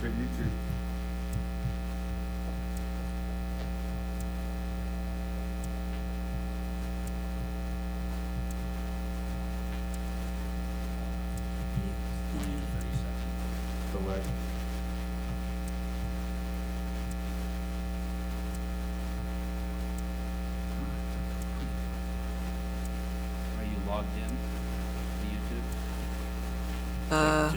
at YouTube. Delay. Are you logged in to YouTube?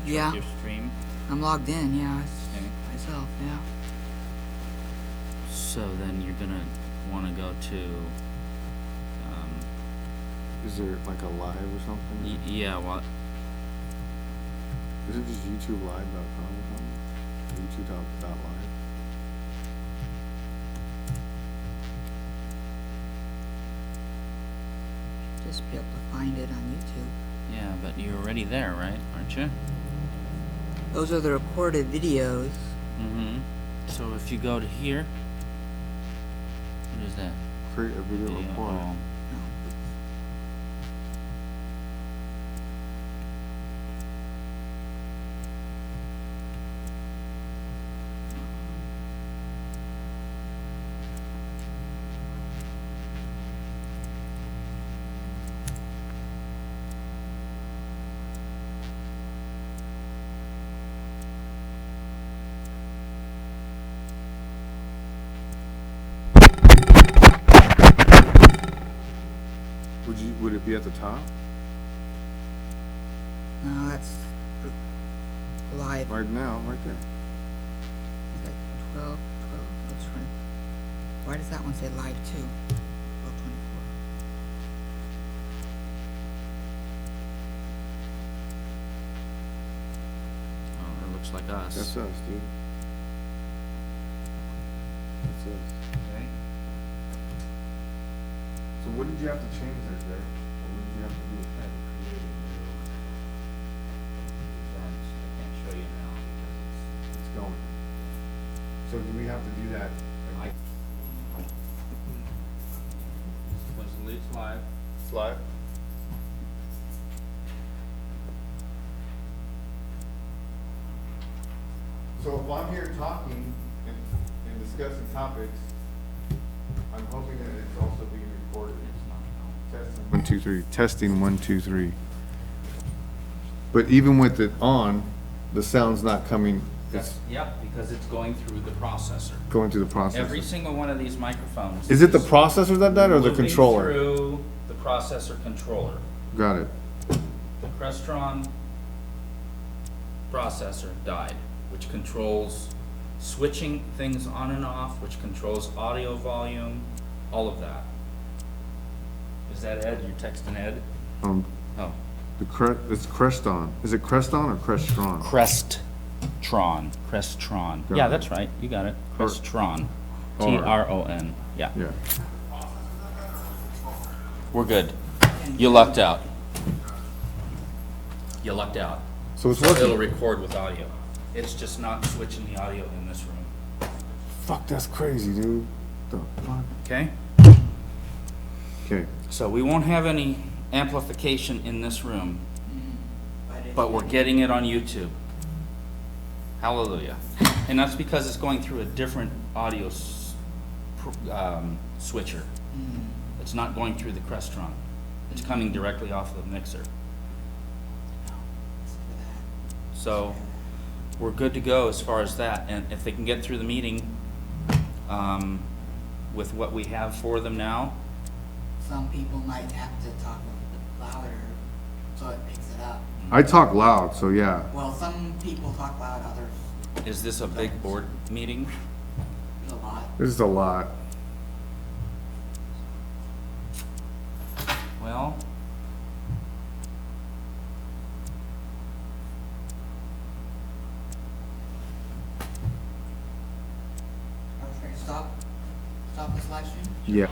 To Yeah. your stream? I'm logged in, yeah. It's Okay. myself, yeah. So then you're gonna wanna go to, Is there like a live or something? yeah, well, Is it just YouTubeLive.com or something? YouTube.live? Just be able to find it on YouTube. yeah, but you're already there, right? Aren't you? Those are the recorded videos. Mm-hmm. So if you go to here, what is that? Create a video report. Oh, Would it be at the top? No, that's live. Right now, right there. Is that 12, that's 20. Why does that one say live too? 12:24. oh, it looks like us. That's us, dude. That's us. Okay. So what did you have to change there, Jay? Or what did you have to do with that? I can't show you now because It's going. So do we have to do that? it's. It's live. It's live? So if I'm here talking and discussing topics, I'm hoping that it's also being recorded. Testing. 1, 2, 3. Testing 1, 2, 3. But even with it on, the sound's not coming, it's Yep, because it's going through the processor. going through the processor. Every single one of these microphones. Is it the processor that or the moving controller? Through the processor controller. Got it. The Crestron processor died, which controls switching things on and off, which controls audio volume, all of that. Is that Ed? You're texting Ed? Oh, it's Creston. Is it Creston or Crestron? Crestron. Got Yeah, it. that's right. You got it. Crestron. R. Tron. Yeah. Yeah. We're good. You lucked out. You lucked out. So it's So it'll working. record with audio. It's just not switching the audio in this room. Fuck, that's crazy, dude. The fuck? Okay? Okay. So we won't have any amplification in this room, it's- but we're getting it on YouTube. Hallelujah. And that's because it's going through a different audio switcher. It's not going through the Crestron. It's coming directly off the mixer. So we're good to go as far as that. And if they can get through the meeting with what we have for them now, Some people might have to talk a little bit louder so it picks it up. I talk loud, so yeah. Well, some people talk loud, others is this a big board meeting? a lot. This is a lot. Well, Okay, stop this live stream. Yeah.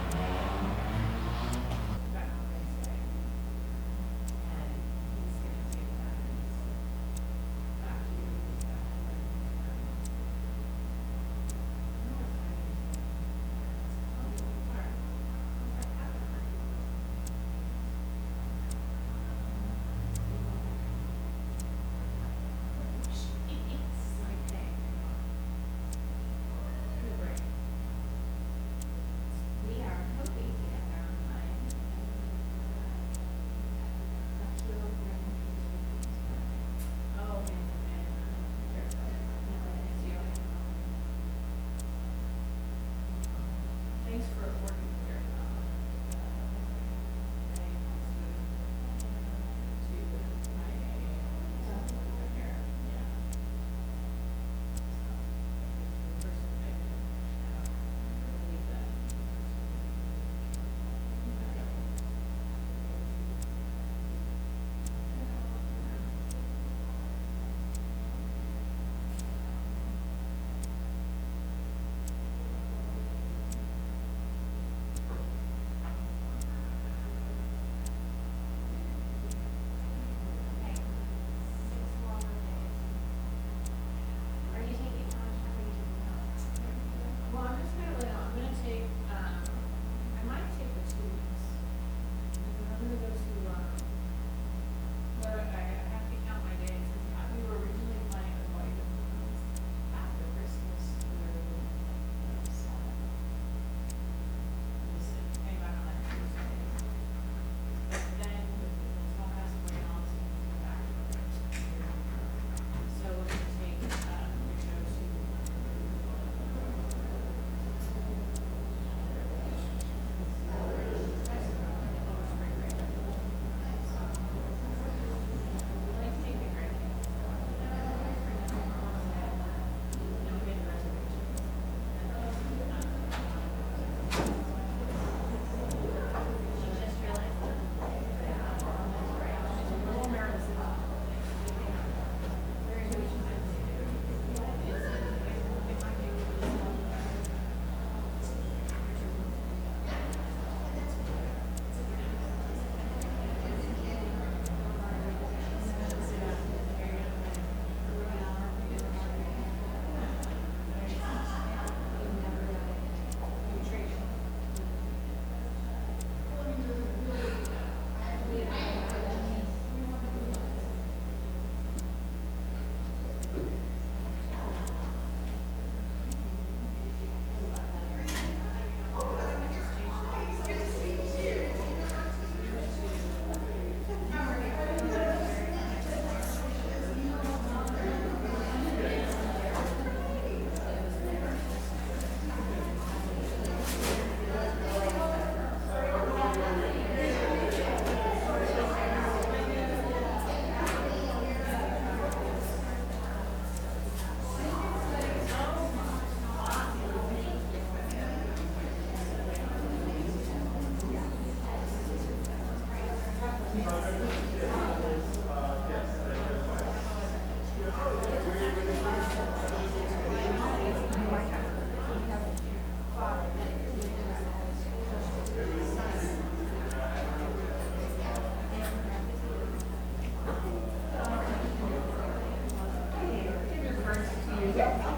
Hi,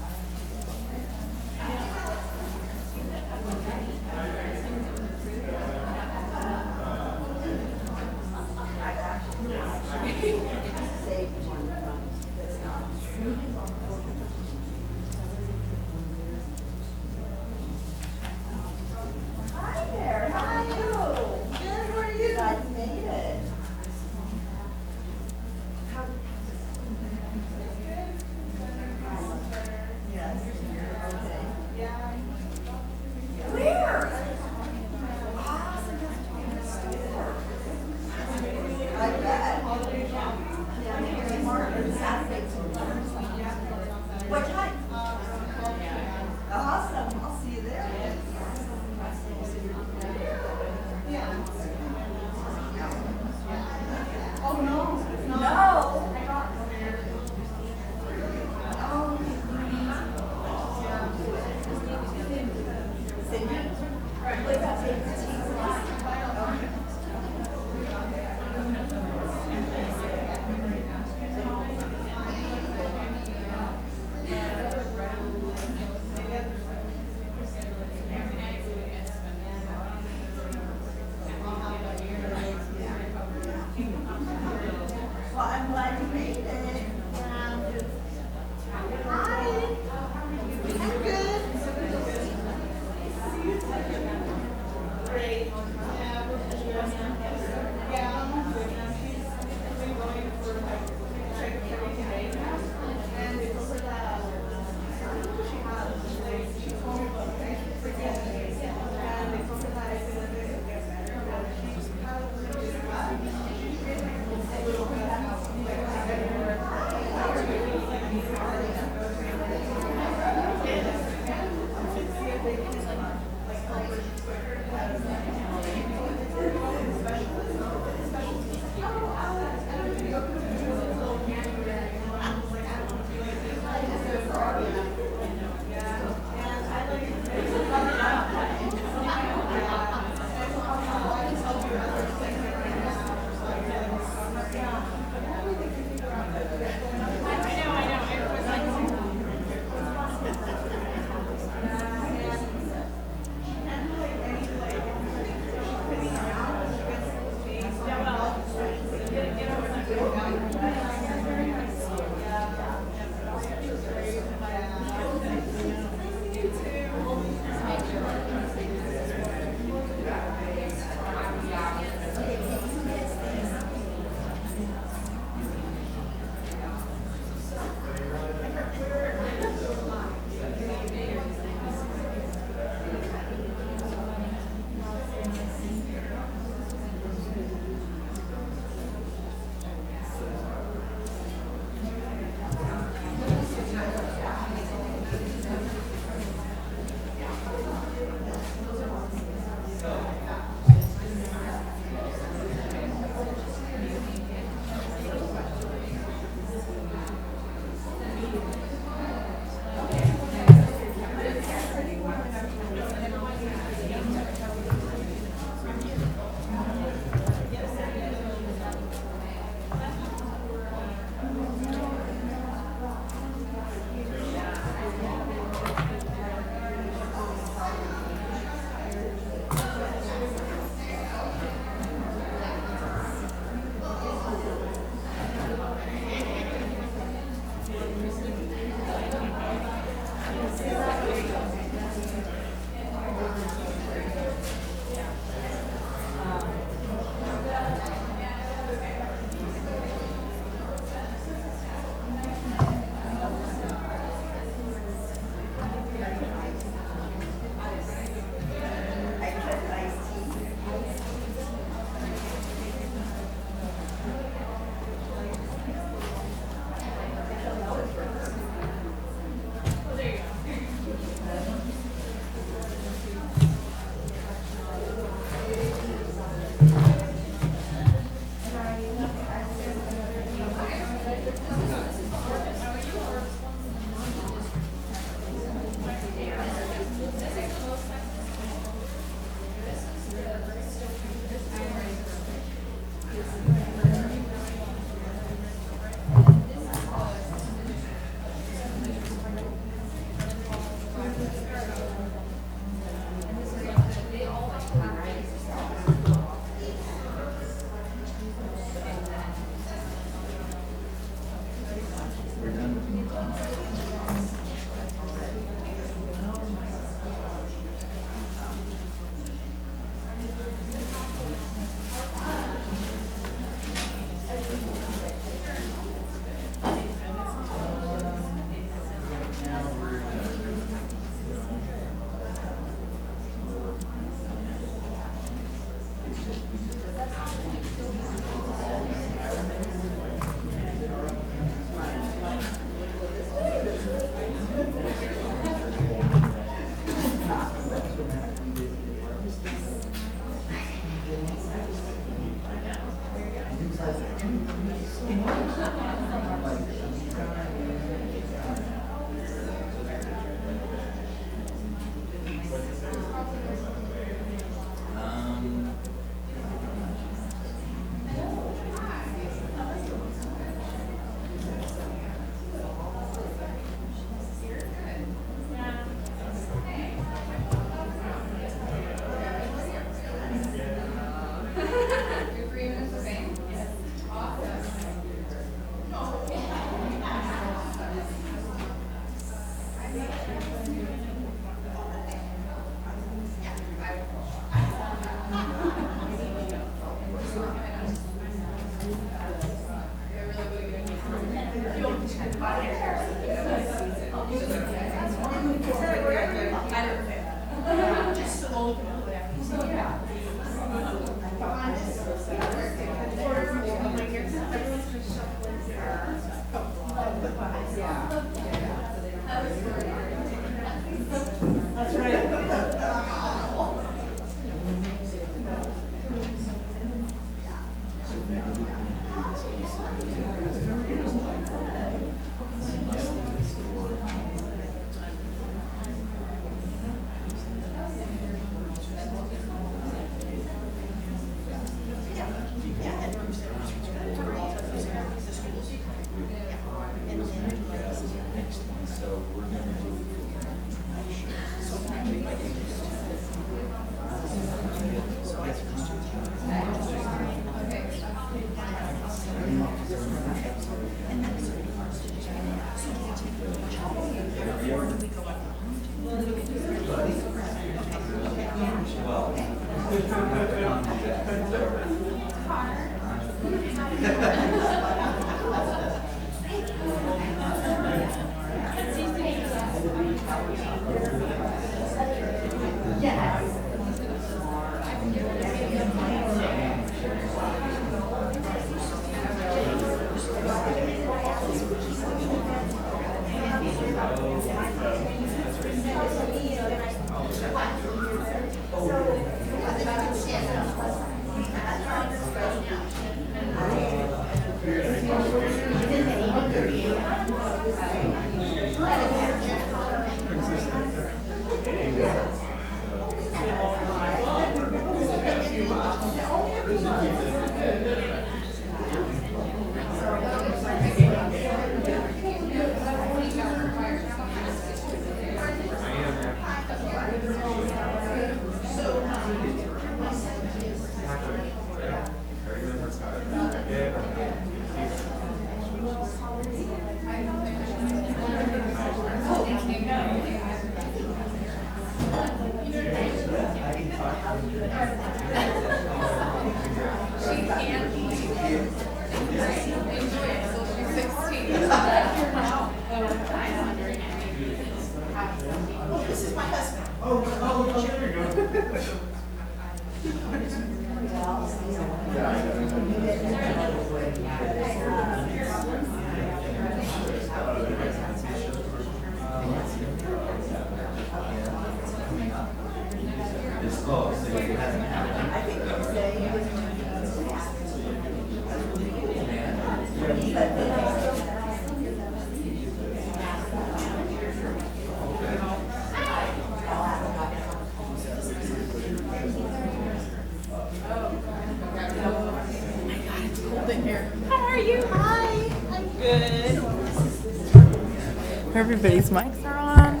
Everybody's mics are on.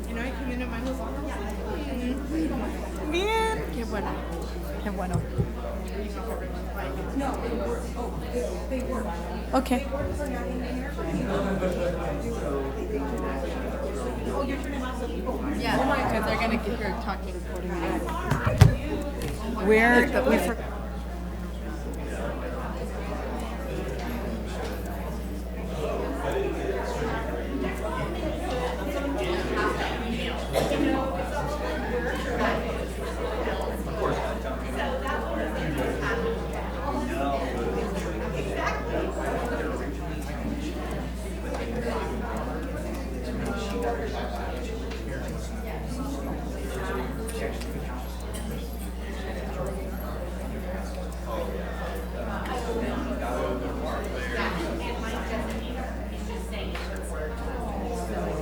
You know, I came in and mine was on. Bien. Qué bueno. Qué bueno. No, they were. Oh, they were. Okay. Yeah. Oh my, because they're gonna get here talking 40 minutes. Where we forgot.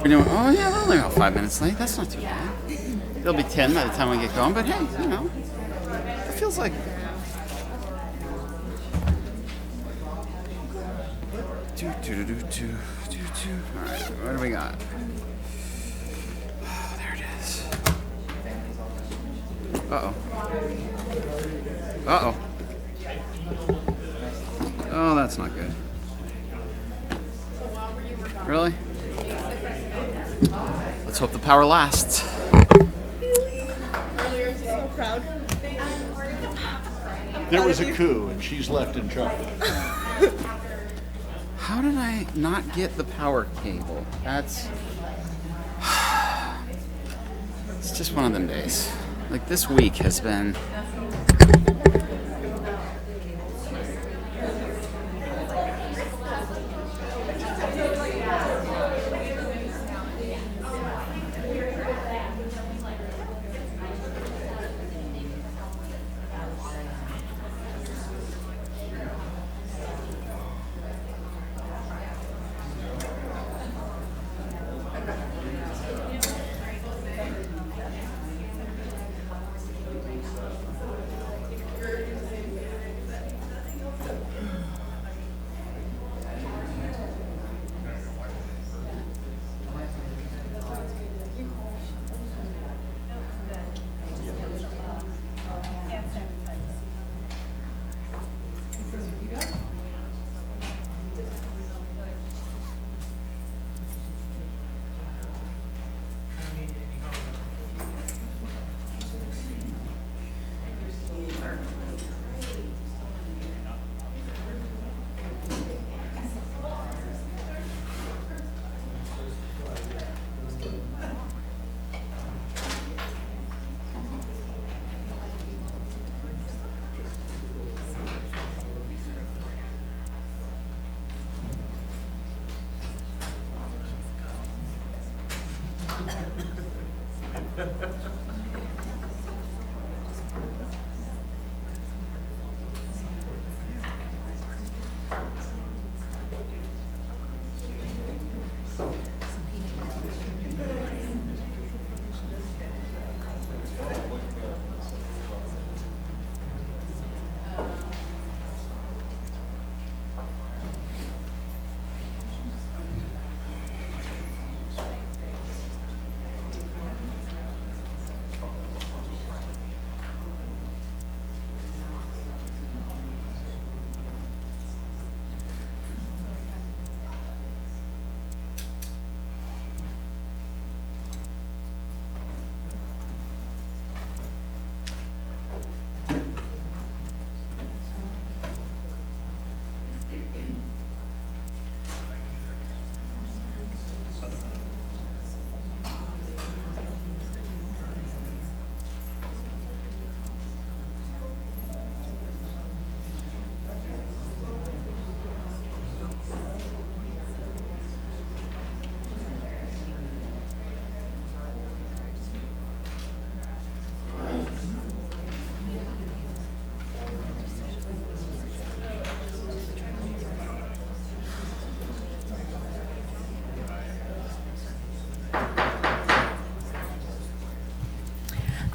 We're doing, oh yeah, we're only about 5 minutes late. That's not too bad. It'll be 10 by the time we get going, but hey, you know, it feels like. All right, what do we got? Oh, there it is. Uh-oh. Uh-oh. Oh, that's not good. Really? Let's hope the power lasts. So proud. There was a coup, and she's left in charge. how did I not get the power cable? That's... It's just one of them days. Like, this week has been...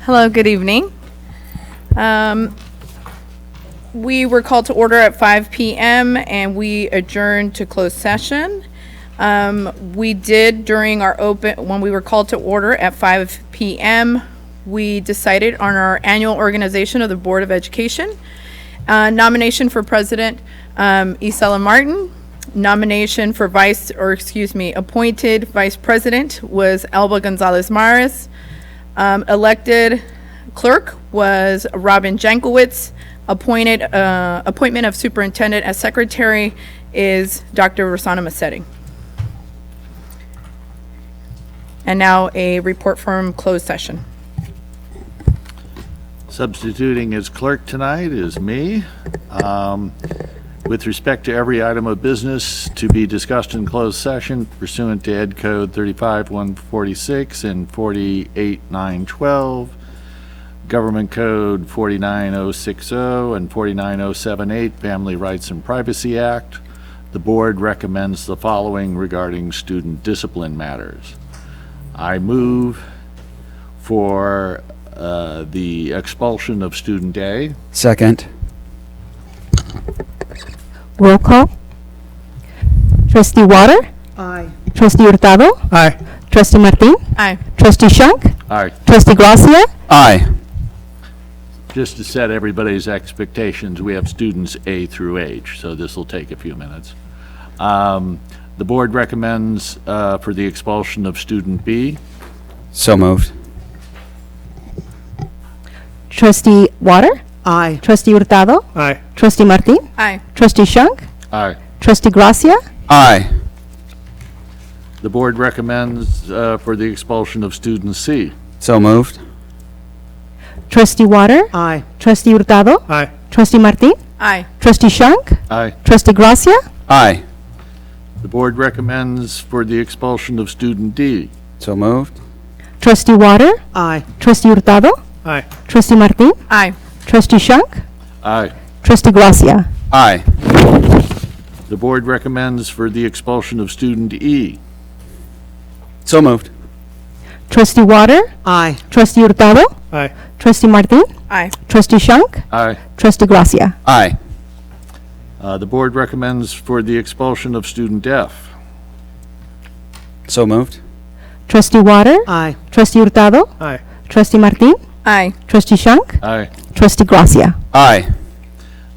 Hello, good evening. We were called to order at 5 p.m. and we adjourned to closed session. We did during our when we were called to order at 5 p.m., we decided on our annual organization of the Board of Education. Nomination for President, Isela Martin. Nomination for appointed Vice President was Elba Gonzalez Maris. Elected clerk was Robin Jankowitz. Appointment of superintendent as secretary is Dr. Rosanna Massetti. And now a report from closed session. Substituting as clerk tonight is me. With respect to every item of business to be discussed in closed session pursuant to Ed Code 35-146 and 48-912, Government Code 49060 and 49078, Family Rights and Privacy Act, the board recommends the following regarding student discipline matters. I move for the expulsion of student A. Second. Roll call. Trustee Water? Aye. Trustee Hurtado? Aye. Trustee Martin? Aye. Trustee Shunk? Aye. Trustee Gracia? Aye. Just to set everybody's expectations, we have students A through H, so this will take a few minutes. The board recommends for the expulsion of student B. So moved. Trustee Water? Aye. Trustee Hurtado? Aye. Trustee Martin? Aye. Trustee Shunk? Aye. Trustee Gracia? Aye. The board recommends for the expulsion of student C. So moved. Trustee Water? Aye. Trustee Hurtado? Aye. Trustee Martin? Aye. Trustee Shank? Aye. Trustee Gracia? Aye. The board recommends for the expulsion of student D. So moved. Trustee Water? Aye. Trustee Hurtado? Aye. Trustee Martin? Aye. Trustee Shank? Aye. Trustee Gracia? Aye. The board recommends for the expulsion of student E. So moved. Trustee Water? Aye. Trustee Hurtado? Aye. Trustee Martin? Aye. Trustee Shank? Aye. Trustee Gracia? Aye. The board recommends for the expulsion of student F. So moved. Trustee Water? Aye. Trustee Hurtado? Aye. Trustee Martin? Aye. Trustee Shank? Aye. Trustee Gracia? Aye.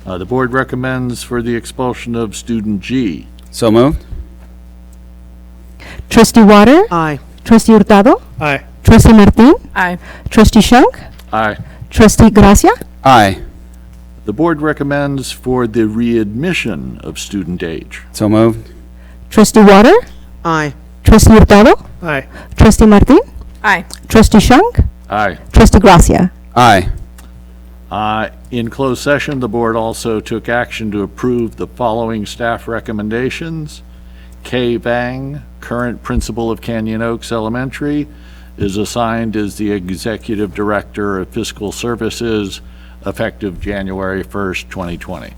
The board recommends for the expulsion of student G. So moved. Trustee Water? Aye. Trustee Hurtado? Aye. Trustee Martin? Aye. Trustee Shank? Aye. Trustee Gracia? Aye. The board recommends for the readmission of student H. So moved. Trustee Water? Aye. Trustee Hurtado? Aye. Trustee Martin? Aye. Trustee Shank? Aye. Trustee Gracia? Aye. In closed session, the board also took action to approve the following staff recommendations. Kay Vang, current principal of Canyon Oaks Elementary, is assigned as the Executive Director of Fiscal Services effective January 1st, 2020.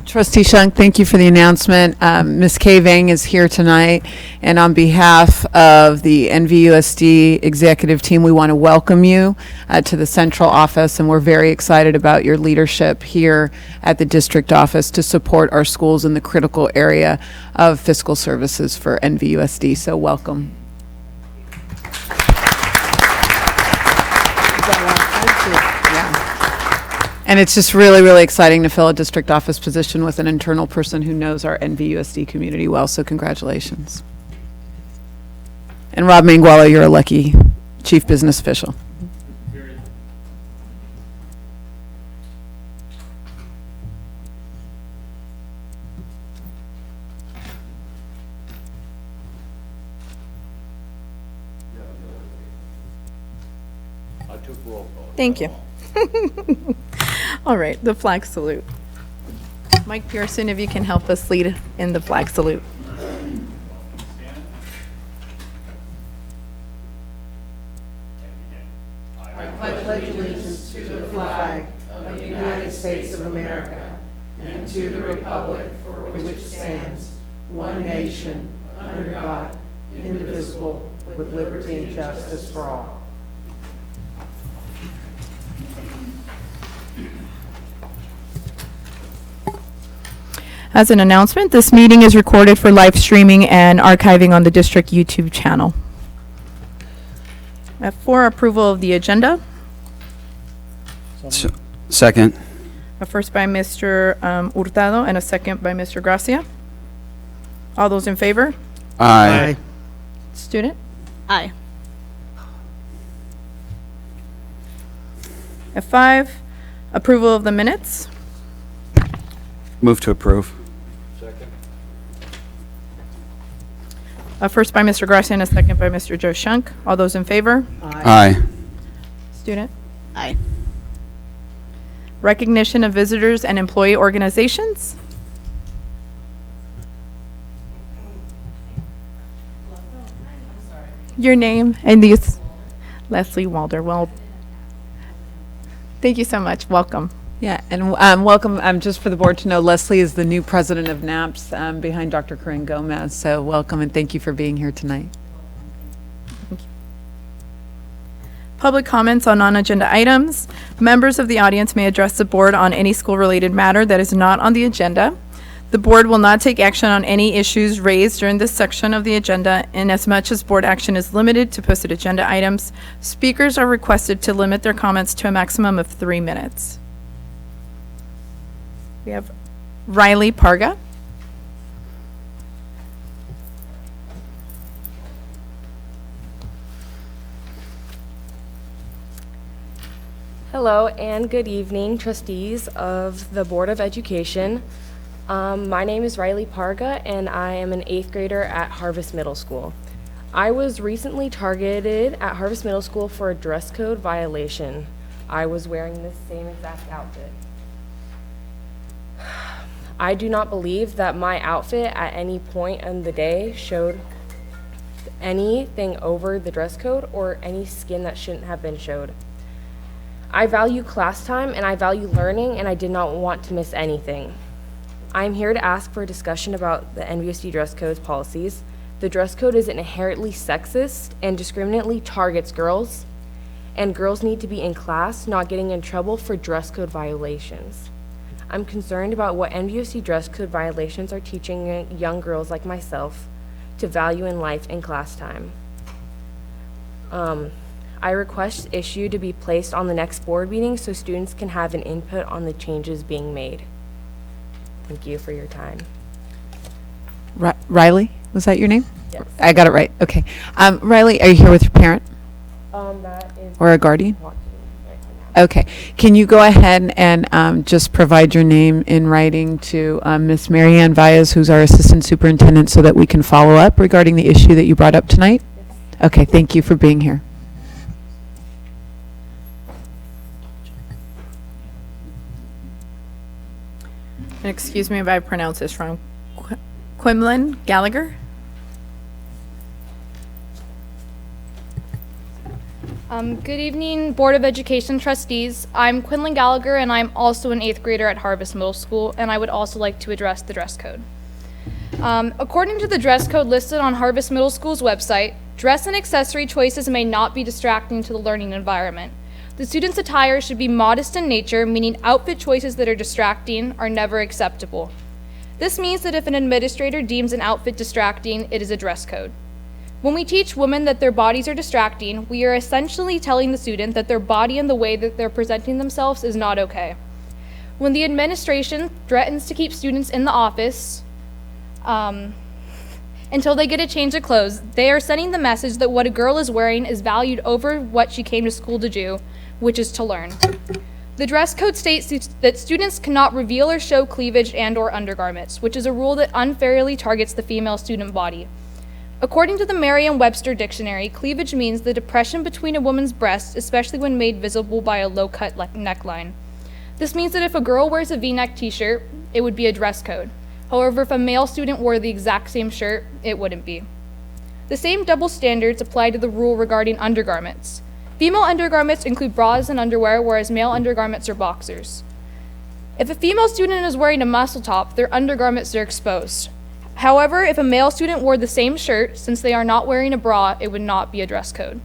Trustee Shunk, thank you for the announcement. Ms. Kay Vang is here tonight, and on behalf of the NVUSD executive team, we want to welcome you to the central office, and we're very excited about your leadership here at the district office to support our schools in the critical area of fiscal services for NVUSD. So welcome. And it's just really, really exciting to fill a district office position with an internal person who knows our NVUSD community well, so congratulations. And Rob Manguala, you're a lucky chief business official. Thank you. All right, the flag salute. Mike Pearson, if you can help us lead in the flag salute. States of America and to the republic for which it stands, one nation, under God, indivisible, with liberty and justice for all. As an announcement, this meeting is recorded for live streaming and archiving on the district YouTube channel. For approval of the agenda, Second. a first by Mr. Hurtado and a second by Mr. Gracia. All those in favor? Aye. Student? Aye. F5, approval of the minutes. Move to approve. A first by Mr. Gracia and a second by Mr. Joe Shunk. All those in favor? Aye. Student? Aye. Recognition of visitors and employee organizations. Your name and these, Leslie Walder. Well, thank you so much. Welcome. Yeah, and welcome, just for the board to know, Leslie is the new president of NAPS behind Dr. Corinne Gomez. So welcome and thank you for being here tonight. Public comments on non-agenda items. Members of the audience may address the board on any school-related matter that is not on the agenda. The board will not take action on any issues raised during this section of the agenda, inasmuch as board action is limited to posted agenda items. Speakers are requested to limit their comments to a maximum of 3 minutes. We have Riley Parga. Hello and good evening, trustees of the Board of Education. My name is Riley Parga, and I am an 8th grader at Harvest Middle School. I was recently targeted at Harvest Middle School for a dress code violation. I was wearing this same exact outfit. I do not believe that my outfit at any point in the day showed anything over the dress code or any skin that shouldn't have been showed. I value class time and I value learning, and I did not want to miss anything. I am here to ask for a discussion about the NVUSD dress code's policies. The dress code is inherently sexist and discriminately targets girls, and girls need to be in class, not getting in trouble for dress code violations. I'm concerned about what NVUSD dress code violations are teaching young girls like myself to value in life and class time. I request issue to be placed on the next board meeting so students can have an input on the changes being made. Thank you for your time. Riley, was that your name? Yes. I got it right. Okay. Riley, are you here with your parent That is or a guardian? watching right now. Okay. Can you go ahead and just provide your name in writing to Miss Marianne Valles, who's our assistant superintendent, so that we can follow up regarding the issue that you brought up tonight? Yes. Okay. Thank you for being here. And excuse me if I pronounce this wrong. Quimlin Gallagher? Good evening, Board of Education trustees. I'm Quinlan Gallagher, and I'm also an 8th grader at Harvest Middle School, and I would also like to address the dress code. According to the dress code listed on Harvest Middle School's website, dress and accessory choices may not be distracting to the learning environment. The student's attire should be modest in nature, meaning outfit choices that are distracting are never acceptable. This means that if an administrator deems an outfit distracting, it is a dress code. When we teach women that their bodies are distracting, we are essentially telling the student that their body and the way that they're presenting themselves is not okay. When the administration threatens to keep students in the office until they get a change of clothes, they are sending the message that what a girl is wearing is valued over what she came to school to do, which is to learn. The dress code states that students cannot reveal or show cleavage and/or undergarments, which is a rule that unfairly targets the female student body. According to the Merriam-Webster dictionary, cleavage means the depression between a woman's breasts, especially when made visible by a low-cut neckline. This means that if a girl wears a V-neck t-shirt, it would be a dress code. However, if a male student wore the exact same shirt, it wouldn't be. The same double standards apply to the rule regarding undergarments. Female undergarments include bras and underwear, whereas male undergarments are boxers. If a female student is wearing a muscle top, their undergarments are exposed. However, if a male student wore the same shirt, since they are not wearing a bra, it would not be a dress code.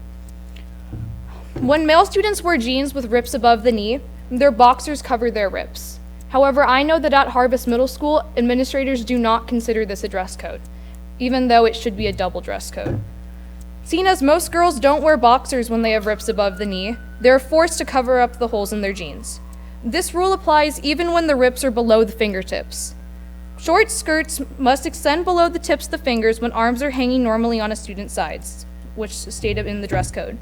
When male students wear jeans with rips above the knee, their boxers cover their rips. However, I know that at Harvest Middle School, administrators do not consider this a dress code, even though it should be a double dress code. Seeing as most girls don't wear boxers when they have rips above the knee, they're forced to cover up the holes in their jeans. This rule applies even when the rips are below the fingertips. Short skirts must extend below the tips of the fingers when arms are hanging normally on a student's sides, which is stated in the dress code.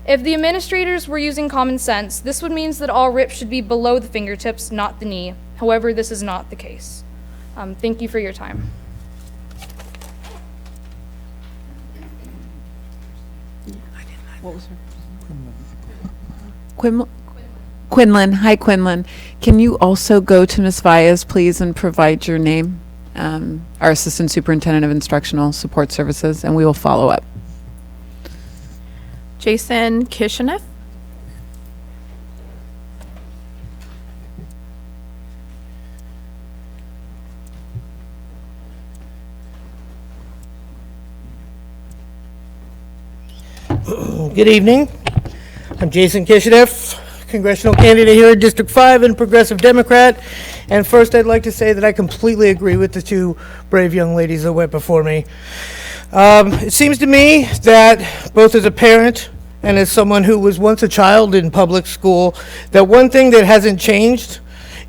If the administrators were using common sense, this would mean that all rips should be below the fingertips, not the knee. However, this is not the case. Thank you for your time. What was her? Quinlan. Hi, Quinlan. Can you also go to Ms. Valles, please, and provide your name? Our Assistant Superintendent of Instructional Support Services, and we will follow up. Jason Kishinev? Good evening. I'm Jason Kishinev, congressional candidate here in District 5 and Progressive Democrat. And first, I'd like to say that I completely agree with the two brave young ladies that went before me. It seems to me that both as a parent and as someone who was once a child in public school, that one thing that hasn't changed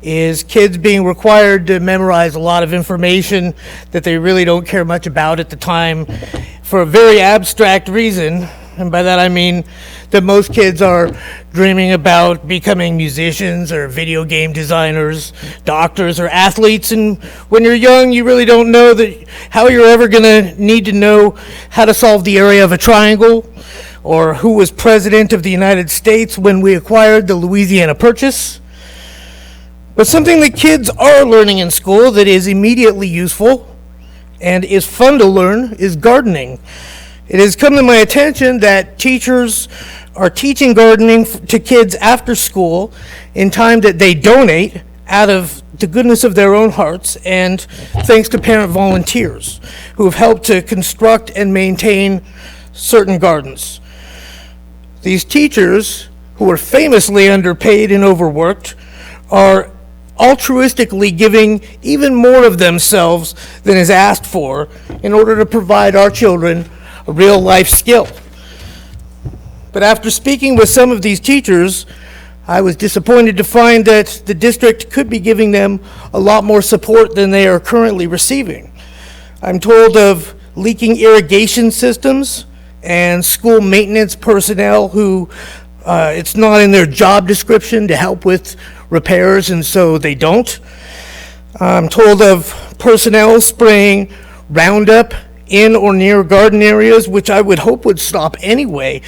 is kids being required to memorize a lot of information that they really don't care much about at the time for a very abstract reason. And by that I mean that most kids are dreaming about becoming musicians or video game designers, doctors, or athletes. And when you're young, you really don't know that how you're ever going to need to know how to solve the area of a triangle, or who was president of the United States when we acquired the Louisiana Purchase. But something that kids are learning in school that is immediately useful and is fun to learn is gardening. It has come to my attention that teachers are teaching gardening to kids after school in time that they donate out of the goodness of their own hearts, and thanks to parent volunteers who have helped to construct and maintain certain gardens. These teachers, who are famously underpaid and overworked, are altruistically giving even more of themselves than is asked for in order to provide our children a real life skill. But after speaking with some of these teachers, I was disappointed to find that the district could be giving them a lot more support than they are currently receiving. I'm told of leaking irrigation systems and school maintenance personnel who it's not in their job description to help with repairs, and so they don't. I'm told of personnel spraying Roundup in or near garden areas, which I would hope would stop anyway,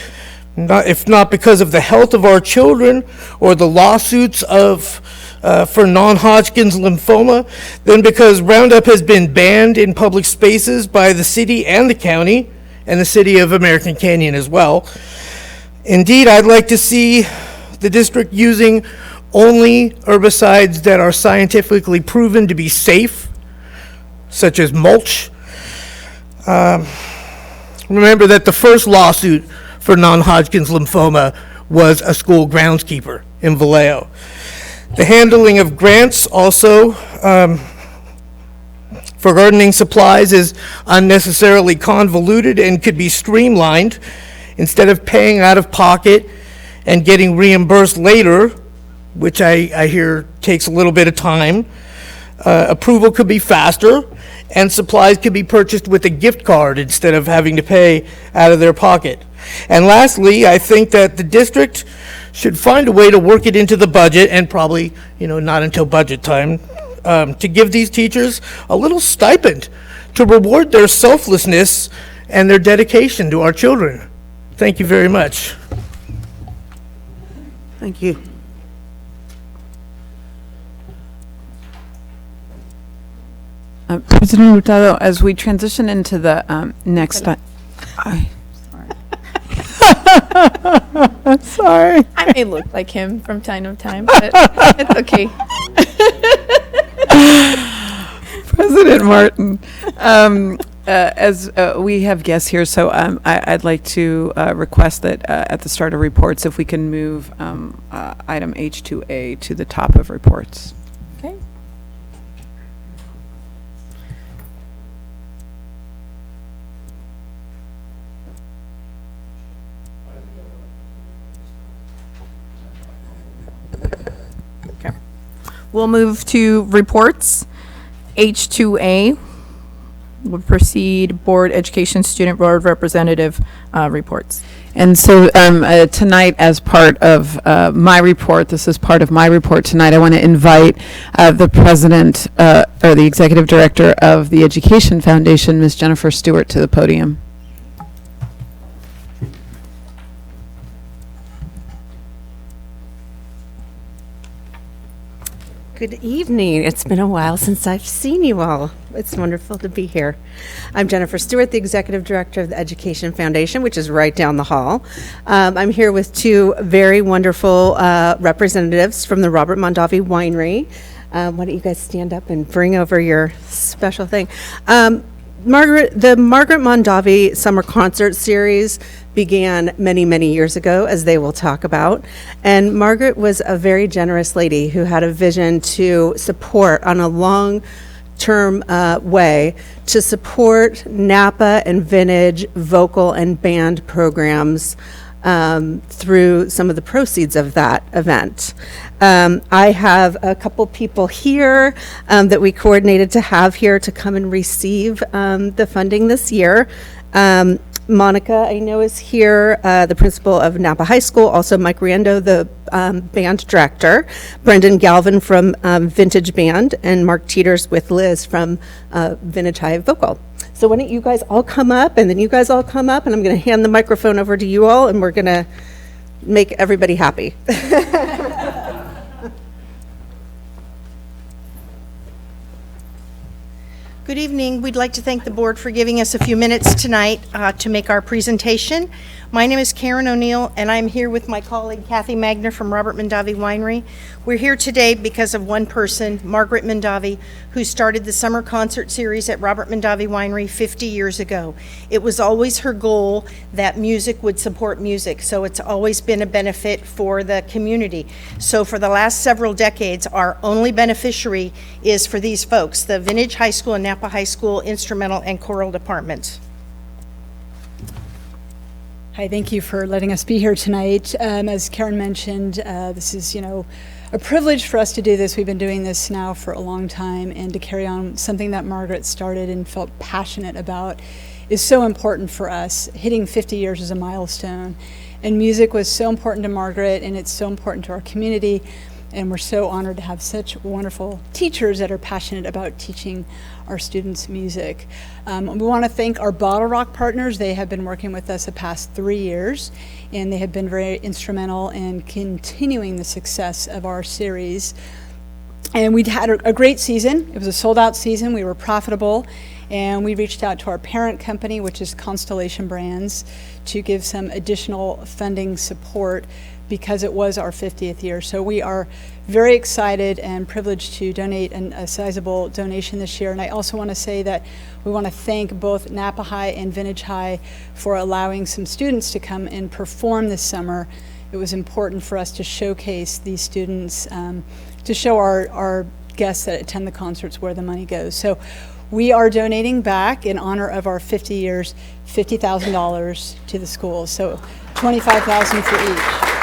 if not because of the health of our children or the lawsuits for non-Hodgkin's lymphoma, then because Roundup has been banned in public spaces by the city and the county, and the city of American Canyon as well. Indeed, I'd like to see the district using only herbicides that are scientifically proven to be safe, such as mulch. Remember that the first lawsuit for non-Hodgkin's lymphoma was a school groundskeeper in Vallejo. The handling of grants also for gardening supplies is unnecessarily convoluted and could be streamlined. Instead of paying out of pocket and getting reimbursed later, which I hear takes a little bit of time, approval could be faster, and supplies could be purchased with a gift card instead of having to pay out of their pocket. And lastly, I think that the district should find a way to work it into the budget, and probably, not until budget time, to give these teachers a little stipend to reward their selflessness and their dedication to our children. Thank you very much. Thank you. President Hurtado, as we transition into the next... Sorry. I may look like him from time to time, but it's okay. President Martin, as we have guests here, so I'd like to request that at the start of reports, if we can move item H2A to the top of reports. Okay. Okay. We'll move to reports. H2A will proceed Board Education Student Board Representative reports. And so tonight, as part of my report, this is part of my report tonight, I want to invite the president or the executive director of the Education Foundation, Ms. Jennifer Stewart, to the podium. Good evening. It's been a while since I've seen you all. It's wonderful to be here. I'm Jennifer Stewart, the Executive Director of the Education Foundation, which is right down the hall. I'm here with two very wonderful representatives from the Robert Mondavi Winery. Why don't you guys stand up and bring over your special thing? The Margaret Mondavi Summer Concert Series began many, many years ago, as they will talk about. And Margaret was a very generous lady who had a vision to support on a long-term way to support Napa and vintage vocal and band programs through some of the proceeds of that event. I have a couple people here that we coordinated to have here to come and receive the funding this year. Monica, I know, is here, the principal of Napa High School, also Mike Riendo, the band director, Brendan Galvin from Vintage Band, and Mark Teeters with Liz from Vintage High Vocal. So why don't you guys all come up, and then you guys all come up, and I'm going to hand the microphone over to you all, and we're going to make everybody happy. Good evening. We'd like to thank the board for giving us a few minutes tonight to make our presentation. My name is Karen O'Neill, and I'm here with my colleague Kathy Magner from Robert Mondavi Winery. We're here today because of one person, Margaret Mondavi, who started the summer concert series at Robert Mondavi Winery 50 years ago. It was always her goal that music would support music, so it's always been a benefit for the community. So for the last several decades, our only beneficiary is for these folks, the Vintage High School and Napa High School instrumental and choral departments. Hi, thank you for letting us be here tonight. As Karen mentioned, this is, a privilege for us to do this. We've been doing this now for a long time, and to carry on something that Margaret started and felt passionate about is so important for us. Hitting 50 years is a milestone, and music was so important to Margaret, and it's so important to our community, and we're so honored to have such wonderful teachers that are passionate about teaching our students music. We want to thank our Bottle Rock partners. They have been working with us the past 3 years, and they have been very instrumental in continuing the success of our series. And we'd had a great season. It was a sold-out season. We were profitable, and we reached out to our parent company, which is Constellation Brands, to give some additional funding support because it was our 50th year. So we are very excited and privileged to donate a sizable donation this year. And I also want to say that we want to thank both Napa High and Vintage High for allowing some students to come and perform this summer. It was important for us to showcase these students, to show our guests that attend the concerts where the money goes. So we are donating back in honor of our 50 years, $50,000 to the schools. So $25,000 for each.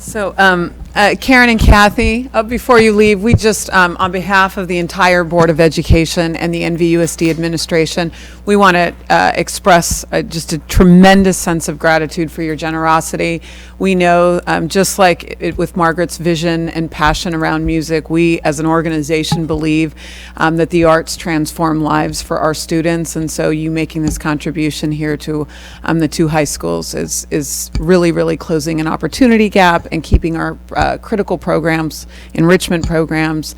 So, Karen and Kathy, before you leave, we just, on behalf of the entire Board of Education and the NVUSD administration, we want to express just a tremendous sense of gratitude for your generosity. We know, just like with Margaret's vision and passion around music, we as an organization believe that the arts transform lives for our students, and so you making this contribution here to the two high schools is really, really closing an opportunity gap and keeping our critical programs, enrichment programs,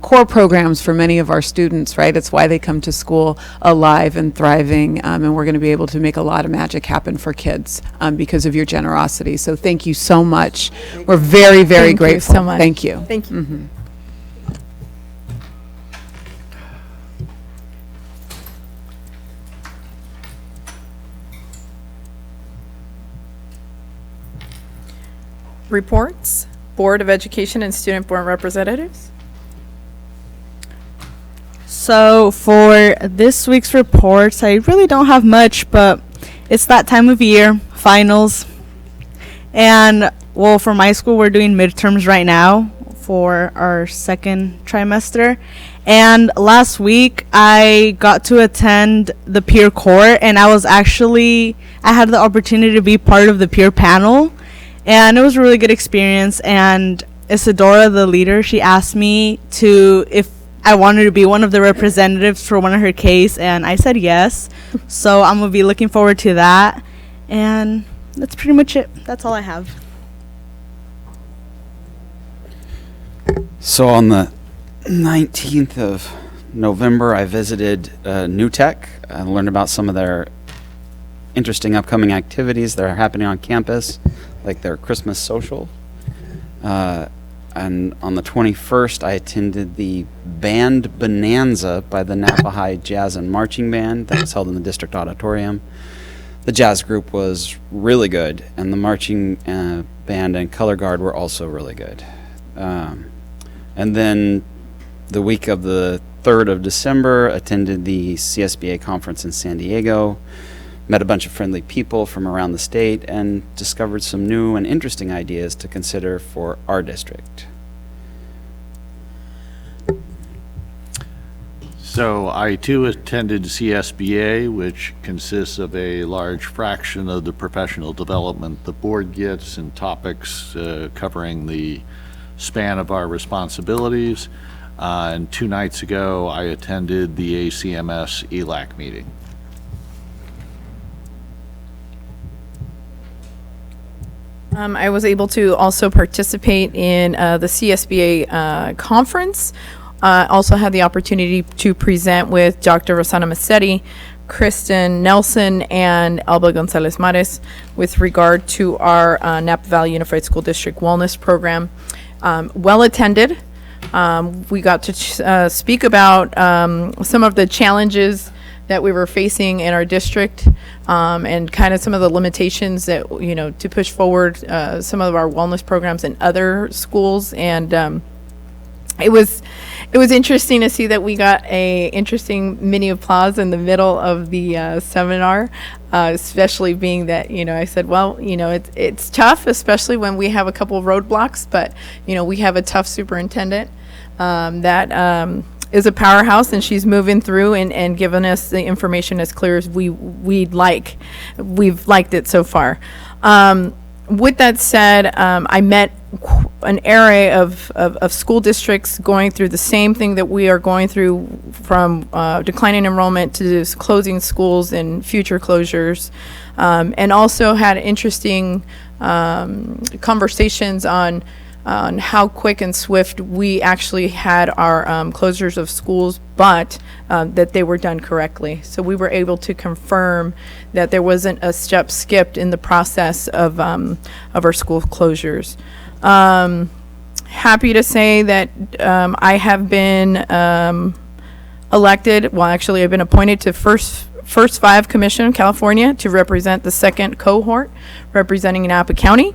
core programs for many of our students, right? It's why they come to school alive and thriving, and we're going to be able to make a lot of magic happen for kids because of your generosity. So thank you so much. We're very, very grateful. Thank you so much. Thank you. Thank you. Mhm. Reports, Board of Education and Student Board Representatives. So for this week's reports, I really don't have much, but it's that time of year, finals. And well, for my school, we're doing midterms right now for our second trimester. And last week, I got to attend the peer court, and I had the opportunity to be part of the peer panel. And it was a really good experience, and Isadora, the leader, she asked me to if I wanted to be one of the representatives for one of her case, and I said yes. So I'm gonna be looking forward to that, and that's pretty much it. That's all I have. So on the 19th of November, I visited New Tech. I learned about some of their interesting upcoming activities that are happening on campus, like their Christmas social. And on the 21st, I attended the Band Bonanza by the Napa High Jazz and Marching Band that was held in the district auditorium. The jazz group was really good, and the marching band and color guard were also really good. And then the week of the 3rd of December, attended the CSBA conference in San Diego, met a bunch of friendly people from around the state, and discovered some new and interesting ideas to consider for our district. So I too attended CSBA, which consists of a large fraction of the professional development the board gets and topics covering the span of our responsibilities. And 2 nights ago, I attended the ACMS ELAC meeting. I was able to also participate in the CSBA conference. Also had the opportunity to present with Dr. Rosana Massetti, Kristen Nelson, and Alba Gonzalez Mares with regard to our Napa Valley Unified School District Wellness Program. Well attended. We got to speak about some of the challenges that we were facing in our district, and kind of some of the limitations that, you know, to push forward some of our wellness programs in other schools. And it was interesting to see that we got a interesting mini applause in the middle of the seminar, especially being that, you know, I said, well, you know, it's tough, especially when we have a couple of roadblocks, but, you know, we have a tough superintendent that is a powerhouse, and she's moving through and giving us the information as clear as we'd like. We've liked it so far. With that said, I met an array of school districts going through the same thing that we are going through, from declining enrollment to closing schools and future closures, and also had interesting conversations on how quick and swift we actually had our closures of schools, but that they were done correctly. So we were able to confirm that there wasn't a step skipped in the process of our school closures. Happy to say that I have been elected, well, actually I've been appointed to First 5 Commission in California to represent the second cohort representing Napa County.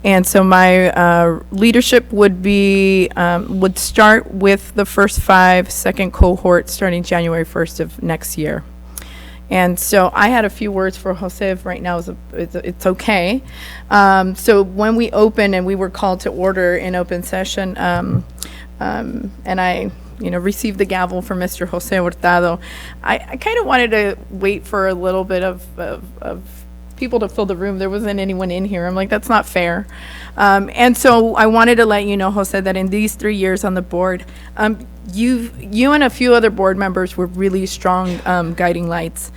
And so my leadership would start with the First 5 second cohort starting January 1st of next year. And so I had a few words for Jose right now. It's okay. So when we opened and we were called to order in open session, and I, you know, received the gavel from Mr. Jose Hurtado, I kind of wanted to wait for a little bit of people to fill the room. There wasn't anyone in here. I'm like, that's not fair. And so I wanted to let you know, Jose, that in these 3 years on the board, you and a few other board members were really strong guiding lights.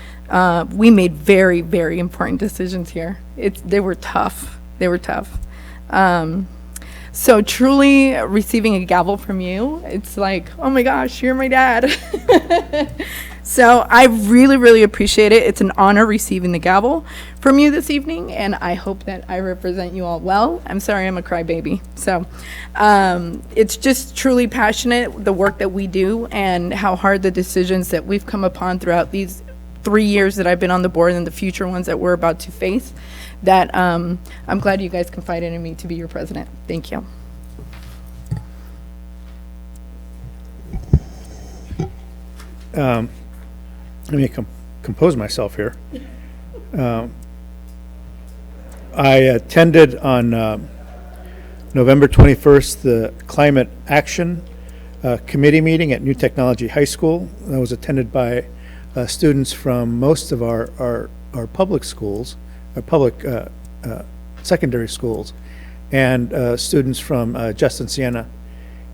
We made very, very important decisions here. They were tough. They were tough. So truly receiving a gavel from you, it's like, oh my gosh, you're my dad. So I really, really appreciate it. It's an honor receiving the gavel from you this evening, and I hope that I represent you all well. I'm sorry I'm a crybaby. So it's just truly passionate, the work that we do and how hard the decisions that we've come upon throughout these 3 years that I've been on the board and the future ones that we're about to face, that I'm glad you guys confided in me to be your president. Thank you. Let me compose myself here. I attended on November 21st the Climate Action Committee meeting at New Technology High School. That was attended by students from most of our public schools, our public secondary schools. and students from Justin Siena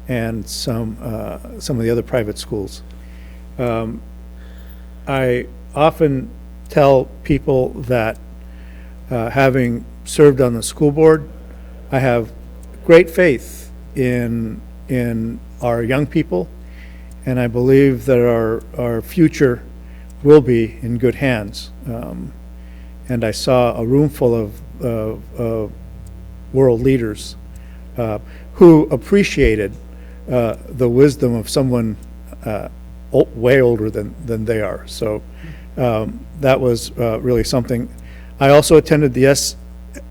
and some of the other private schools. I often tell people that having served on the school board, I have great faith in our young people, and I believe that our future will be in good hands. And I saw a room full of world leaders who appreciated the wisdom of someone way older than they are. So that was really something. I also attended the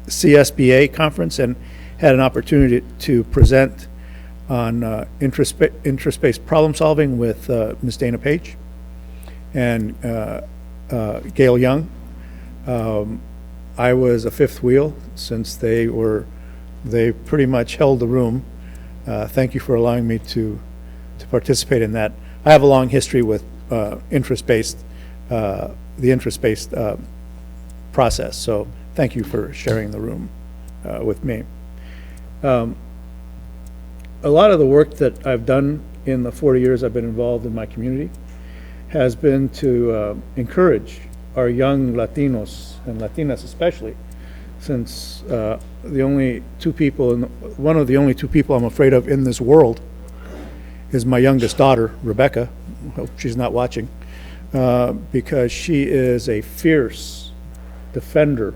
CSBA conference and had an opportunity to present on interest-based problem solving with Ms. Dana Page and Gail Young. I was a fifth wheel since they pretty much held the room. Thank you for allowing me to participate in that. I have a long history with the interest-based process, so thank you for sharing the room with me. A lot of the work that I've done in the 40 years I've been involved in my community has been to encourage our young Latinos and Latinas especially, since the only two people, one of the only two people I'm afraid of in this world is my youngest daughter, Rebecca. I hope she's not watching, because she is a fierce defender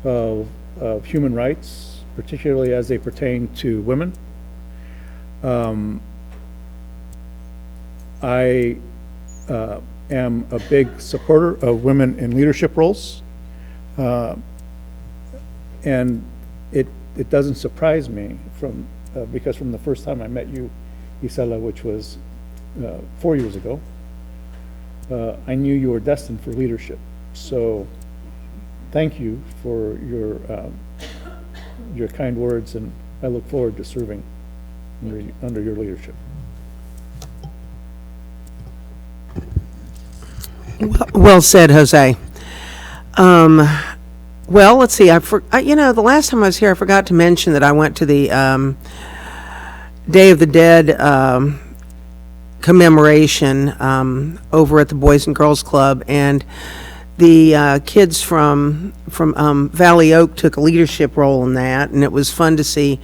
of human rights, particularly as they pertain to women. I am a big supporter of women in leadership roles, and it doesn't surprise me because from the first time I met you, Isela, which was 4 years ago, I knew you were destined for leadership. So thank you for your kind words, and I look forward to serving under your leadership. Well said, Jose. Well, let's see. The last time I was here, I forgot to mention that I went to the Day of the Dead commemoration over at the Boys and Girls Club, and the kids from Valley Oak took a leadership role in that, and it was fun to see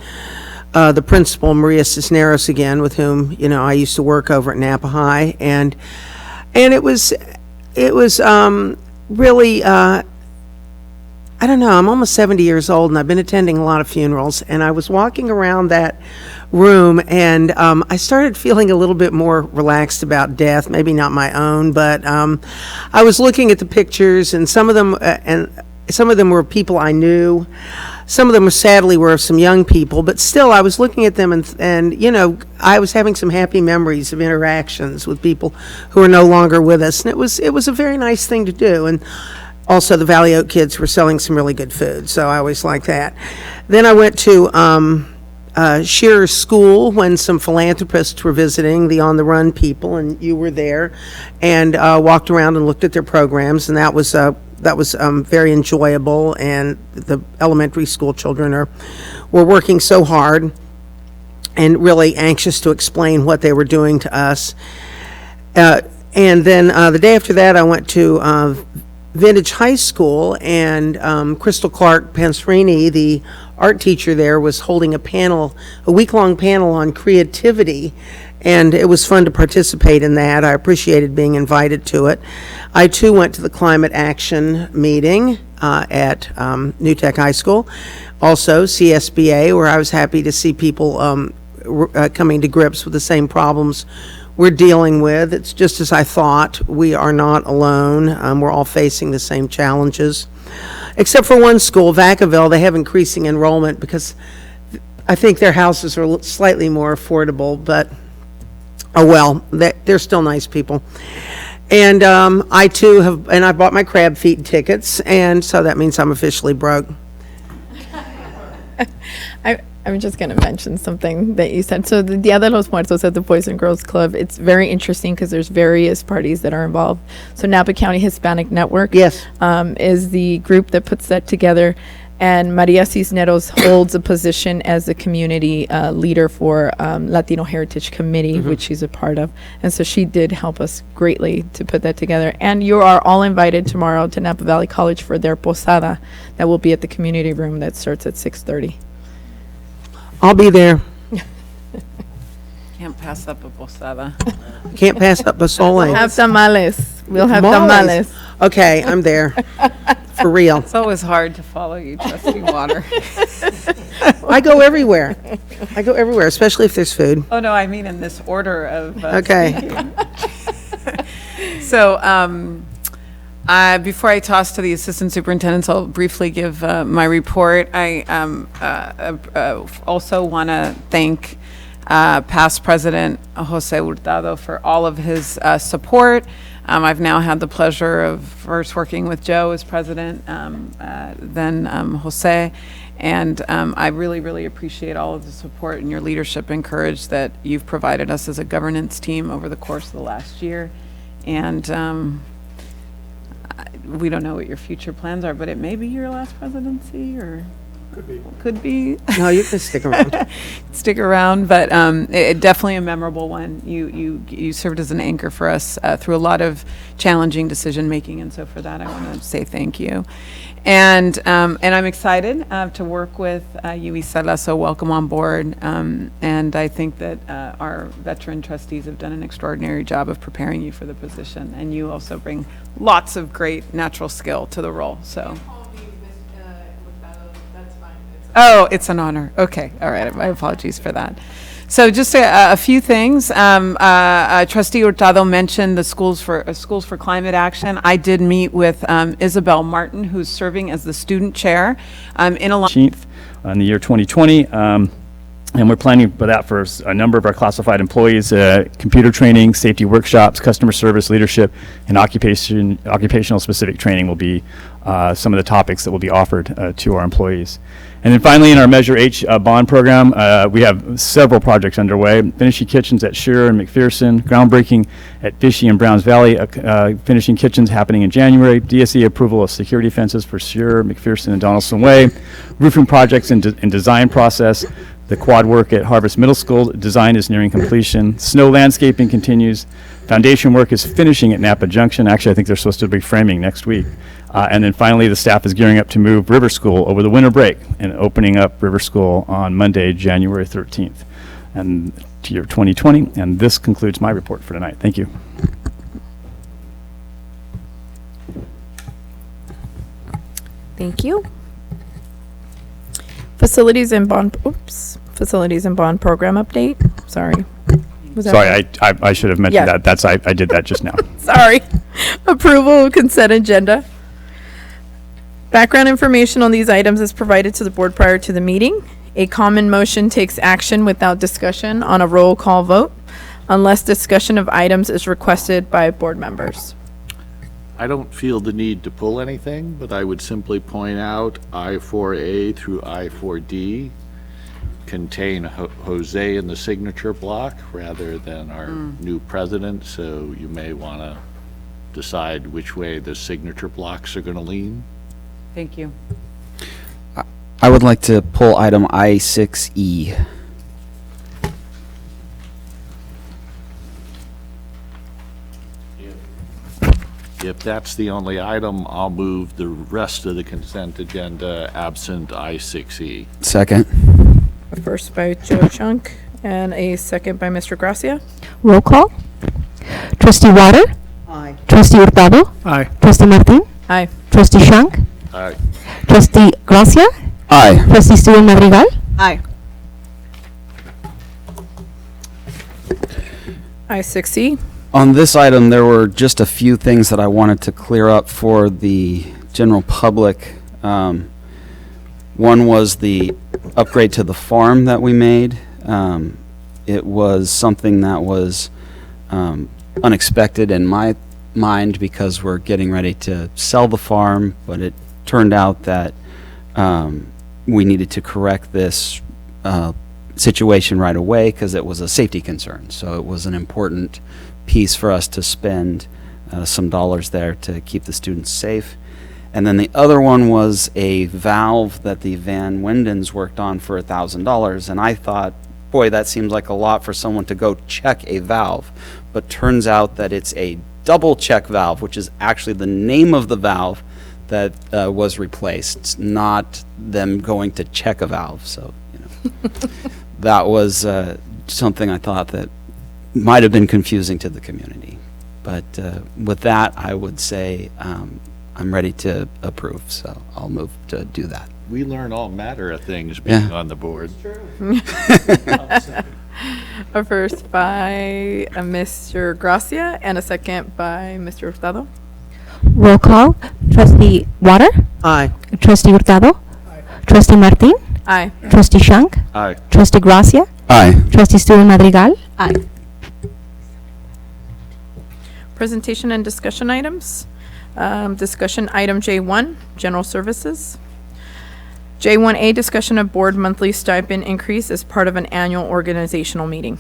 the principal, Maria Cisneros, again, with whom I used to work over at Napa High, and it was really. I don't know, I'm almost 70 years old, and I've been attending a lot of funerals, and I was walking around that room, and I started feeling a little bit more relaxed about death, maybe not my own, but I was looking at the pictures, and some of them were people I knew. Some of them sadly were some young people, but still I was looking at them, and I was having some happy memories of interactions with people who are no longer with us, and it was a very nice thing to do. And also, the Valley Oak kids were selling some really good food, so I always like that. Then I went to Shearer's School when some philanthropists were visiting, the On the Run people, and you were there, and walked around and looked at their programs, and that was very enjoyable. And the elementary school children were working so hard and really anxious to explain what they were doing to us. And then the day after that, I went to Vintage High School, and Crystal Clark Panserini, the art teacher there, was holding a week-long panel on creativity, and it was fun to participate in that. I appreciated being invited to it. I too went to the climate action meeting at New Tech High School, also CSBA, where I was happy to see people coming to grips with the same problems we're dealing with. It's just as I thought. We are not alone. We're all facing the same challenges. Except for one school, Vacaville, they have increasing enrollment because I think their houses are slightly more affordable, but oh well, they're still nice people. And I too I bought my crab feet tickets, and so that means I'm officially broke. I'm just going to mention something that you said. So the Dia de los Muertos at the Boys and Girls Club, it's very interesting because there's various parties that are involved. So Napa County Hispanic Network yes, is the group that puts that together. And Maria Cisneros holds a position as the community leader for Latino Heritage Committee, which she's a part of. And so she did help us greatly to put that together. And you are all invited tomorrow to Napa Valley College for their posada that will be at the community room that starts at 6:30. I'll be there. Can't pass up a posada. Can't pass up a sole. We'll have tamales. We'll have tamales. Okay, I'm there. For real. It's always hard to follow you, Trustee Water. I go everywhere. I go everywhere, especially if there's food. Oh, no, I mean in this order of. Okay. So, before I toss to the assistant superintendents, I'll briefly give my report. I also want to thank past President Jose Hurtado for all of his support. I've now had the pleasure of first working with Joe as president, then Jose, and I really, really appreciate all of the support and your leadership and courage that you've provided us as a governance team over the course of the last year. And we don't know what your future plans are, but it may be your last presidency, or could be. No, you can stick around. Stick around, but it definitely a memorable one. You served as an anchor for us through a lot of challenging decision making, and so for that I want to say thank you. And I'm excited to work with you, Isela, so welcome on board. And I think that our veteran trustees have done an extraordinary job of preparing you for the position, and you also bring lots of great natural skill to the role. So. Oh, it's an honor. Okay, all right. My apologies for that. So just a few things. Trustee Hurtado mentioned the Schools for Climate Action. I did meet with Isabel Martin, who's serving as the student chair in a in the year 2020. And we're planning for that for a number of our classified employees, computer training, safety workshops, customer service, leadership, and occupational specific training will be some of the topics that will be offered to our employees. And then finally, in our Measure H bond program, we have several projects underway. Finishing kitchens at Shearer and McPherson, groundbreaking at Fishy and Browns Valley, finishing kitchens happening in January, DSE approval of security fences for Shearer, McPherson, and Donaldson Way, roofing projects in design process, the quad work at Harvest Middle School design is nearing completion, snow landscaping continues, foundation work is finishing at Napa Junction. Actually, I think they're supposed to be framing next week. And then finally, the staff is gearing up to move River School over the winter break and opening up River School on Monday, January 13th, and to year 2020. And this concludes my report for tonight. Thank you. Thank you. Facilities and bond program update. Sorry. Was that Sorry, I should have mentioned Yeah. that. I did that just now. Sorry. Approval of consent agenda. Background information on these items is provided to the board prior to the meeting. A common motion takes action without discussion on a roll call vote unless discussion of items is requested by board members. I don't feel the need to pull anything, but I would simply point out I-4A through I-4D contain Jose in the signature block rather than our new president, so you may want to decide which way the signature blocks are going to lean. Thank you. I would like to pull item I6E. If that's the only item, I'll move the rest of the consent agenda absent I6E. Second. A first by Joe Chunk and a second by Mr. Gracia. Roll call. Trustee Water? Aye. Trustee Hurtado? Aye. Trustee Martin? Aye. Trustee Shank? Aye. Trustee Gracia? Aye. Trustee Stewart Madrigal? Aye. I6E. On this item, there were just a few things that I wanted to clear up for the general public. One was the upgrade to the farm that we made. It was something that was unexpected in my mind because we're getting ready to sell the farm, but it turned out that we needed to correct this situation right away because it was a safety concern. So it was an important piece for us to spend some dollars there to keep the students safe. And then the other one was a valve that the Van Wendens worked on for $1,000. And I thought, boy, that seems like a lot for someone to go check a valve. But turns out that it's a double check valve, which is actually the name of the valve that was replaced. It's not them going to check a valve. So, that was something I thought that might have been confusing to the community. But with that, I would say I'm ready to approve, so I'll move to do that. We learn all manner of things being on the board. A first by Mr. Gracia and a second by Mr. Hurtado. Roll call. Trustee Water? Aye. Trustee Hurtado? Trustee Martin? Aye. Trustee Shank? Aye. Trustee Gracia? Aye. Trustee Stewart Madrigal? Aye. Presentation and discussion items. Discussion item J1, general services. J1A, discussion of board monthly stipend increase as part of an annual organizational meeting.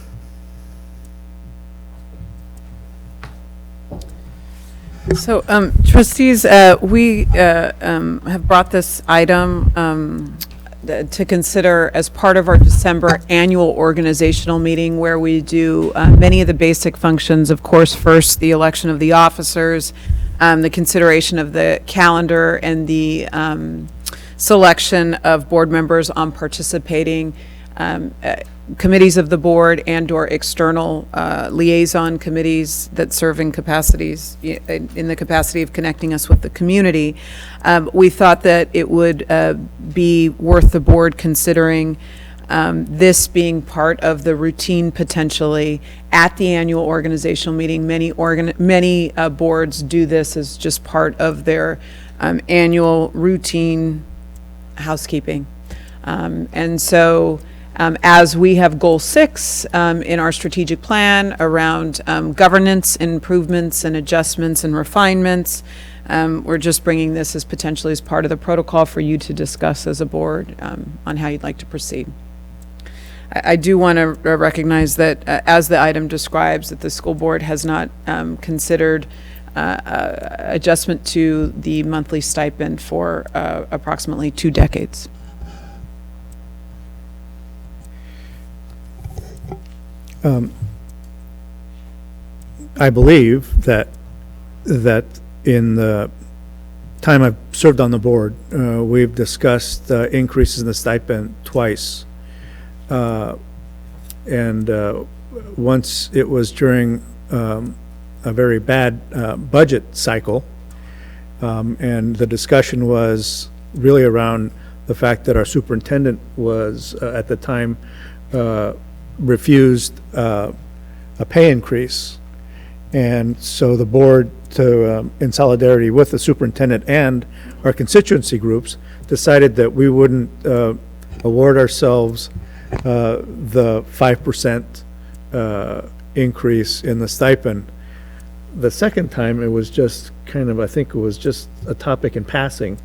So, trustees, we have brought this item to consider as part of our December annual organizational meeting, where we do many of the basic functions. Of course, first, the election of the officers, the consideration of the calendar, and the selection of board members on participating committees of the board and/or external liaison committees that serve in capacities, in the capacity of connecting us with the community. We thought that it would be worth the board considering this being part of the routine potentially at the annual organizational meeting. Many boards do this as just part of their annual routine housekeeping. And so as we have goal 6 in our strategic plan around governance improvements and adjustments and refinements, we're just bringing this as potentially as part of the protocol for you to discuss as a board on how you'd like to proceed. I do want to recognize that as the item describes, that the school board has not considered adjustment to the monthly stipend for approximately 2 decades. I believe that in the time I've served on the board, we've discussed increases in the stipend twice. And once it was during a very bad budget cycle, and the discussion was really around the fact that our superintendent was at the time refused a pay increase. And so the board, in solidarity with the superintendent and our constituency groups, decided that we wouldn't award ourselves the 5% increase in the stipend. The second time, it was just kind of, I think it was just a topic in passing.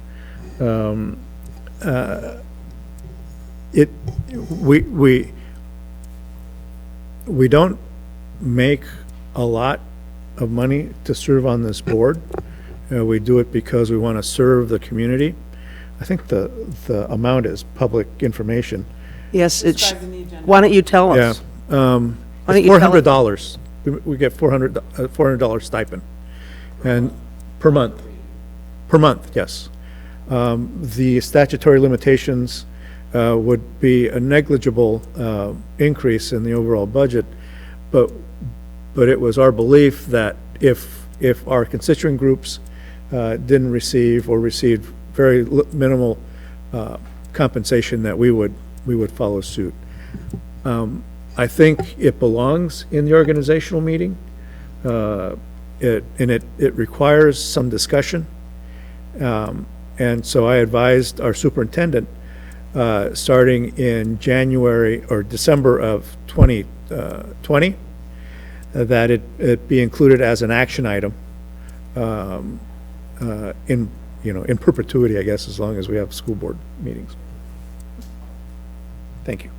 We don't make a lot of money to serve on this board. We do it because we want to serve the community. I think the amount is public information. Yes, why don't you tell us? Yeah. It's $400. We get $400 stipend, and per month. Per month, yes. The statutory limitations would be a negligible increase in the overall budget, but it was our belief that if our constituent groups didn't receive or received very minimal compensation, that we would follow suit. I think it belongs in the organizational meeting. It requires some discussion. And so I advised our superintendent, starting in January or December of 2020, that it be included as an action item in perpetuity, I guess, as long as we have school board meetings. Thank you.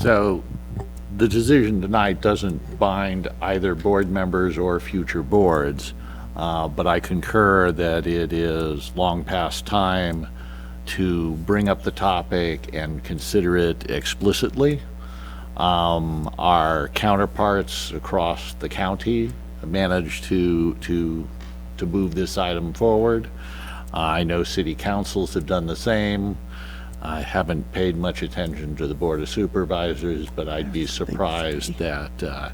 So the decision tonight doesn't bind either board members or future boards. But I concur that it is long past time to bring up the topic and consider it explicitly. Our counterparts across the county managed to move this item forward. I know city councils have done the same. I haven't paid much attention to the Board of Supervisors, but I'd be surprised that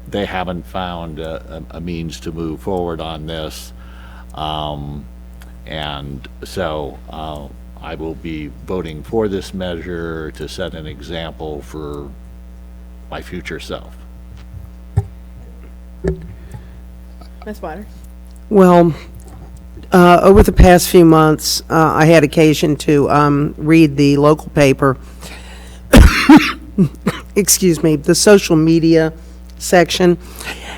they haven't found a means to move forward on this. And so I will be voting for this measure to set an example for my future self. Ms. Waters? Well, over the past few months, I had occasion to read the local paper, excuse me, the social media section,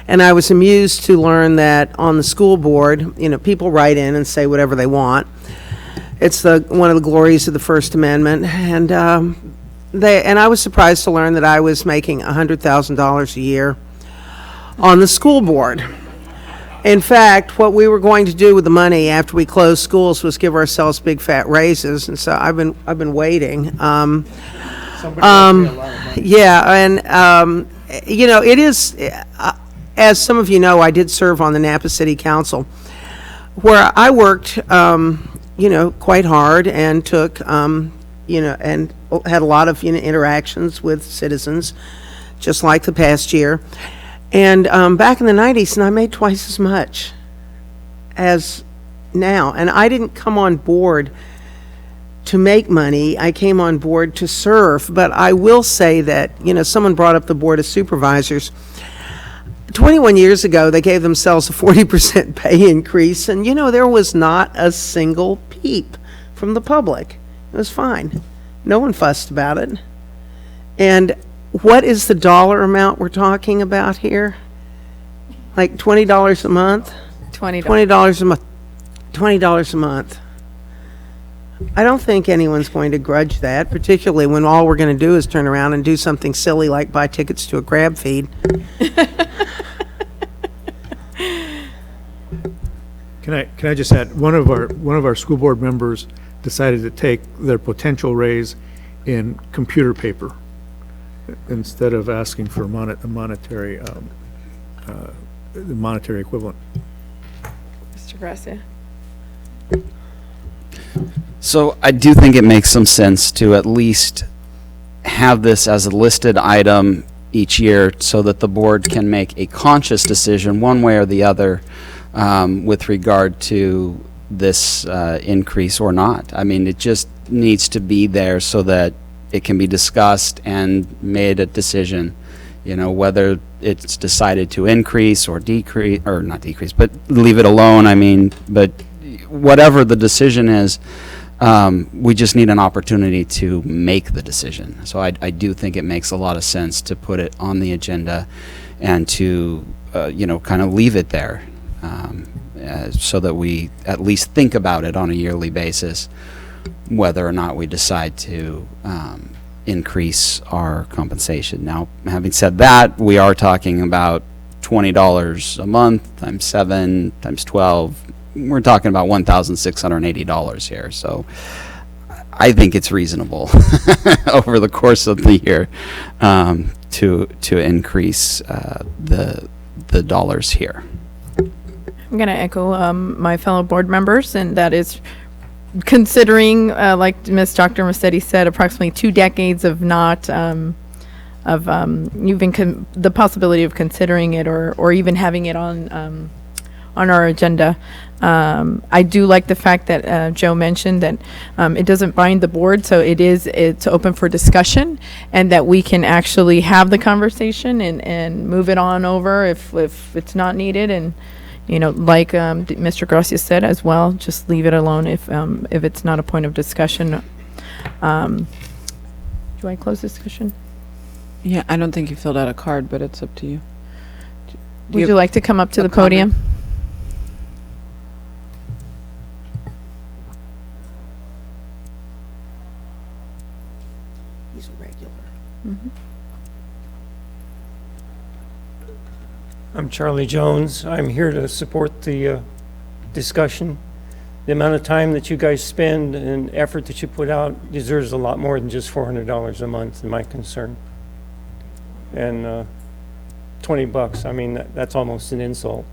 and I was amused to learn that on the school board, you know, people write in and say whatever they want. It's one of the glories of the First Amendment, and I was surprised to learn that I was making $100,000 a year on the school board. In fact, what we were going to do with the money after we closed schools was give ourselves big fat raises, and so I've been waiting. Yeah, and you know, it is, as some of you know, I did serve on the Napa City Council, where I worked, you know, quite hard and took, you know, and had a lot of, you know, interactions with citizens, just like the past year. And back in the 90s, and I made twice as much as now. And I didn't come on board to make money. I came on board to serve. But I will say that, you know, someone brought up the Board of Supervisors. 21 years ago, they gave themselves a 40% pay increase. And, you know, there was not a single peep from the public. It was fine. No one fussed about it. And what is the dollar amount we're talking about here? Like $20 a month? $20. $20 a month. $20 a month. I don't think anyone's going to grudge that, particularly when all we're going to do is turn around and do something silly like buy tickets to a crab feed. Can I just add, one of our school board members decided to take their potential raise in computer paper instead of asking for a monetary equivalent. Mr. Gracia? So I do think it makes some sense to at least have this as a listed item each year so that the board can make a conscious decision one way or the other with regard to this increase or not. I mean, it just needs to be there so that it can be discussed and made a decision, you know, whether it's decided to increase or decrease, or not decrease, but leave it alone. I mean, but whatever the decision is, we just need an opportunity to make the decision. So I do think it makes a lot of sense to put it on the agenda and to, you know, kind of leave it there so that we at least think about it on a yearly basis, whether or not we decide to increase our compensation. Now, having said that, we are talking about $20 a month times 7 times 12. We're talking about $1,680 here. So I think it's reasonable over the course of the year to increase the dollars here. I'm going to echo my fellow board members, and that is considering, like Dr. Massetti said, approximately 2 decades of not, the possibility of considering it or even having it on our agenda. I do like the fact that Joe mentioned that it doesn't bind the board, so it's open for discussion, and that we can actually have the conversation and move it on over if it's not needed. And you know, like Mr. Gracia said as well, just leave it alone if it's not a point of discussion. Do I close discussion? Yeah, I don't think you filled out a card, but it's up to you. Would you like to come up to the podium? He's a regular. Mm-hmm. I'm Charlie Jones. I'm here to support the discussion. The amount of time that you guys spend and effort that you put out deserves a lot more than just $400 a month, in my concern. And $20, I mean, that's almost an insult.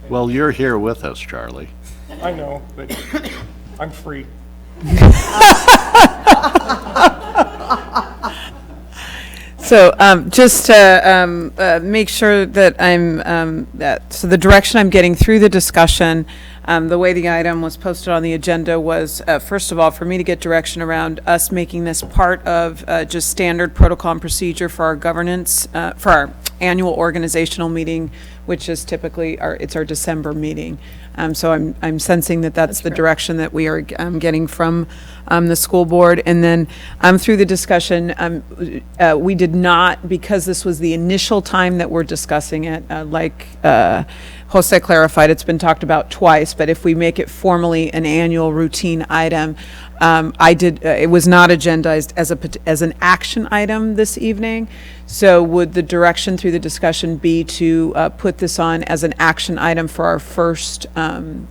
Well, you're here with us, Charlie. I know, but I'm free. So just to make sure that so the direction I'm getting through the discussion, the way the item was posted on the agenda was, first of all, for me to get direction around us making this part of just standard protocol and procedure for our governance, for our annual organizational meeting, which is typically it's our December meeting. So I'm sensing that that's the direction that we are getting from the school board. And then through the discussion, we did not, because this was the initial time that we're discussing it, like Jose clarified, it's been talked about twice, but if we make it formally an annual routine item, it was not agendized as an action item this evening. So would the direction through the discussion be to put this on as an action item for our first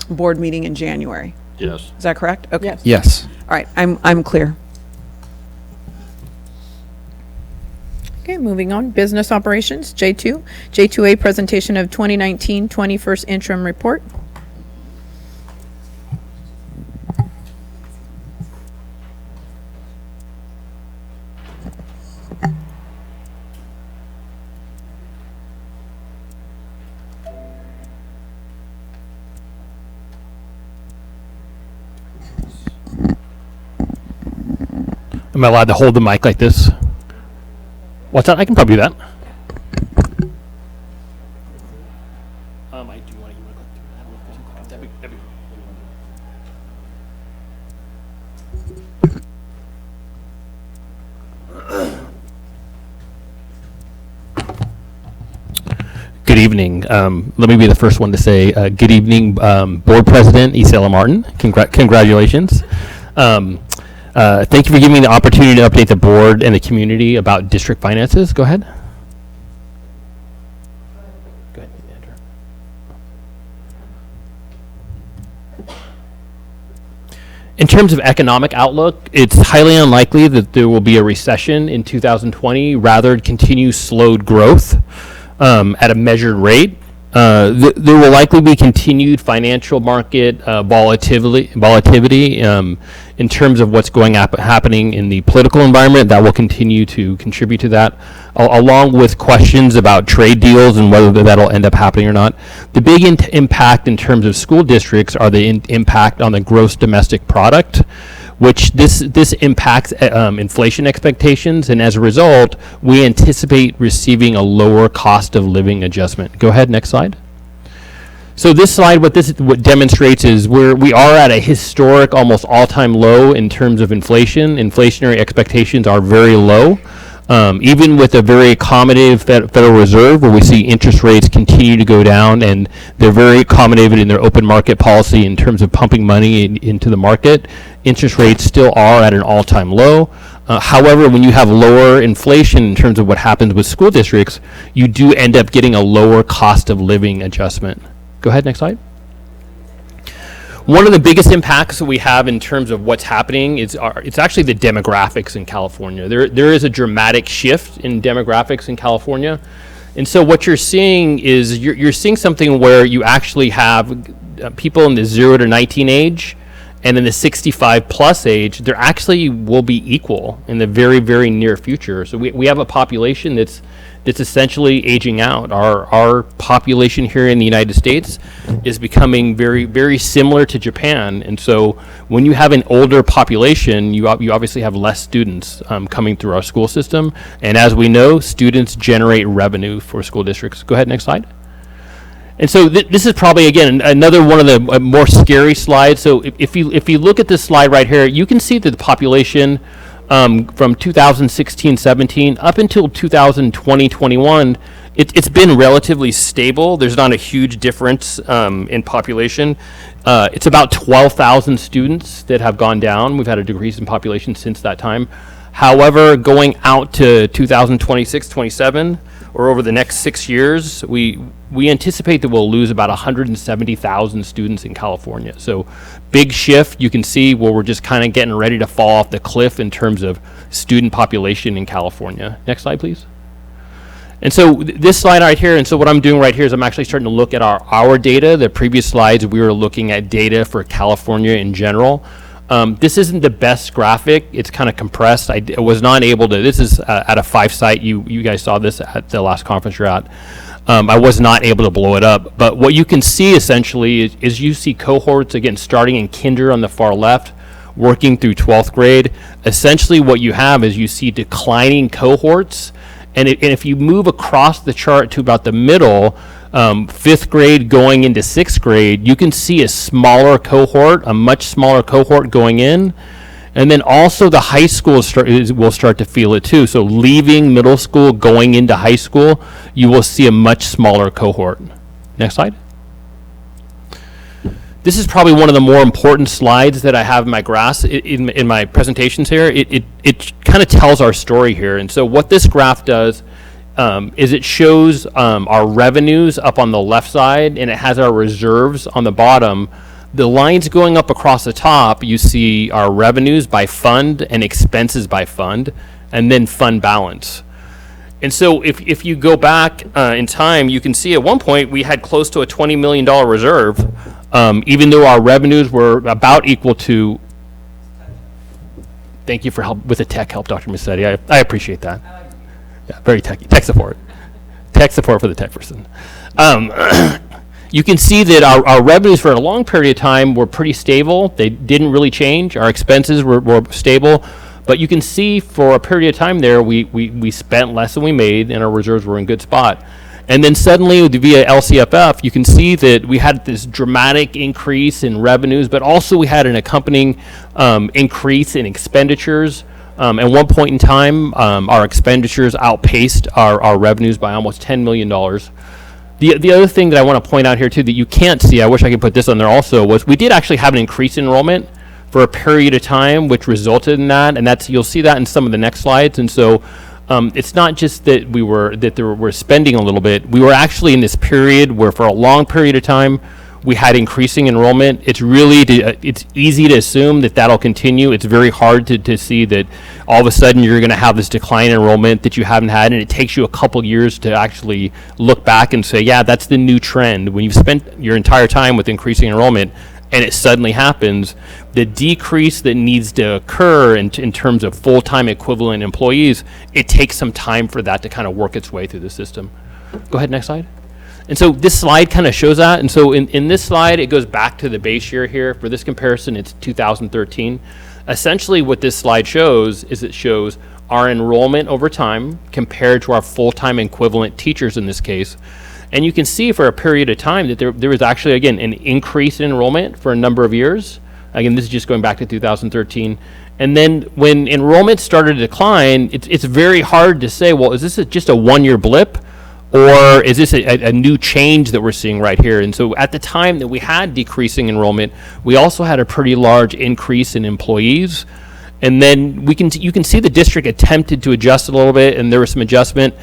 board meeting in January? Yes. Is that correct? Okay. Yes. All right, I'm clear. Okay, moving on, business operations, J2. J2A, presentation of 2019 21st interim report. Am I allowed to hold the mic like this? What's that? I can probably do that. I do want to click through that. Good evening. Let me be the first one to say good evening, Board President Isela Martin. Congratulations. Thank you for giving me the opportunity to update the board and the community about district finances. Go ahead. Go ahead. In terms of economic outlook, it's highly unlikely that there will be a recession in 2020, rather continue slowed growth at a measured rate. There will likely be continued financial market volatility in terms of what's happening in the political environment. That will continue to contribute to that, along with questions about trade deals and whether that'll end up happening or not. The big impact in terms of school districts are the impact on the gross domestic product, which this impacts inflation expectations, and as a result, we anticipate receiving a lower cost of living adjustment. Go ahead, next slide. So this slide, what demonstrates is we are at a historic, almost all-time low in terms of inflation. Inflationary expectations are very low. Even with a very accommodative Federal Reserve, where we see interest rates continue to go down, and they're very accommodative in their open market policy in terms of pumping money into the market, interest rates still are at an all-time low. However, when you have lower inflation in terms of what happens with school districts, you do end up getting a lower cost of living adjustment. Go ahead, next slide. One of the biggest impacts that we have in terms of what's happening is it's actually the demographics in California. There is a dramatic shift in demographics in California. And so what you're seeing is you're seeing something where you actually have people in the 0 to 19 age, and in the 65 plus age, there actually will be equal in the very, very near future. So we have a population that's essentially aging out. Our population here in the United States is becoming very, very similar to Japan. And so when you have an older population, you obviously have less students coming through our school system. And as we know, students generate revenue for school districts. Go ahead, next slide. And so this is probably, again, another one of the more scary slides. So if you look at this slide right here, you can see that the population from 2016-17 up until 2020-21, it's been relatively stable. There's not a huge difference in population. It's about 12,000 students that have gone down. We've had a decrease in population since that time. However, going out to 2026-27, or over the next 6 years, we anticipate that we'll lose about 170,000 students in California. So big shift. You can see where we're just kind of getting ready to fall off the cliff in terms of student population in California. Next slide, please. And so this slide right here, and so what I'm doing right here is I'm actually starting to look at our data. The previous slides, we were looking at data for California in general. This isn't the best graphic. It's kind of compressed. I was not able to, this is at a 5 site. You guys saw this at the last conference you're at. I was not able to blow it up. But what you can see essentially is you see cohorts, again, starting in kinder on the far left, working through 12th grade. Essentially what you have is you see declining cohorts. And if you move across the chart to about the middle, 5th grade going into 6th grade, you can see a smaller cohort, a much smaller cohort going in. And then also the high school will start to feel it too. So leaving middle school, going into high school, you will see a much smaller cohort. Next slide. This is probably one of the more important slides that I have in my in my presentations here. It kind of tells our story here. And so what this graph does is it shows our revenues up on the left side, and it has our reserves on the bottom. The lines going up across the top, you see our revenues by fund and expenses by fund, and then fund balance. And so if you go back in time, you can see at one point we had close to a $20 million reserve, even though our revenues were about equal to, thank you for help with the tech help, Dr. Massetti. I appreciate that. Yeah, very techy. Tech support. Tech support for the tech person. You can see that our revenues for a long period of time were pretty stable. They didn't really change. Our expenses were stable. But you can see for a period of time there, we spent less than we made, and our reserves were in good spot. And then suddenly, via LCFF, you can see that we had this dramatic increase in revenues, but also we had an accompanying increase in expenditures. At one point in time, our expenditures outpaced our revenues by almost $10 million. The other thing that I want to point out here, too, that you can't see, I wish I could put this on there also, was we did actually have an increase in enrollment for a period of time, which resulted in that, and you'll see that in some of the next slides. And so it's not just that we're spending a little bit. We were actually in this period where for a long period of time we had increasing enrollment. It's easy to assume that that'll continue. It's very hard to see that all of a sudden you're going to have this decline in enrollment that you haven't had, and it takes you a couple years to actually look back and say, yeah, that's the new trend. When you've spent your entire time with increasing enrollment and it suddenly happens, the decrease that needs to occur in terms of full-time equivalent employees, it takes some time for that to kind of work its way through the system. Go ahead, next slide. And so this slide kind of shows that. And so in this slide, it goes back to the base year here. For this comparison, it's 2013. Essentially what this slide shows is it shows our enrollment over time compared to our full-time equivalent teachers in this case. And you can see for a period of time that there was actually, again, an increase in enrollment for a number of years. Again, this is just going back to 2013. And then when enrollment started to decline, it's very hard to say, well, is this just a one-year blip? Or is this a new change that we're seeing right here? And so at the time that we had decreasing enrollment, we also had a pretty large increase in employees. And then you can see the district attempted to adjust a little bit, and there was some adjustment.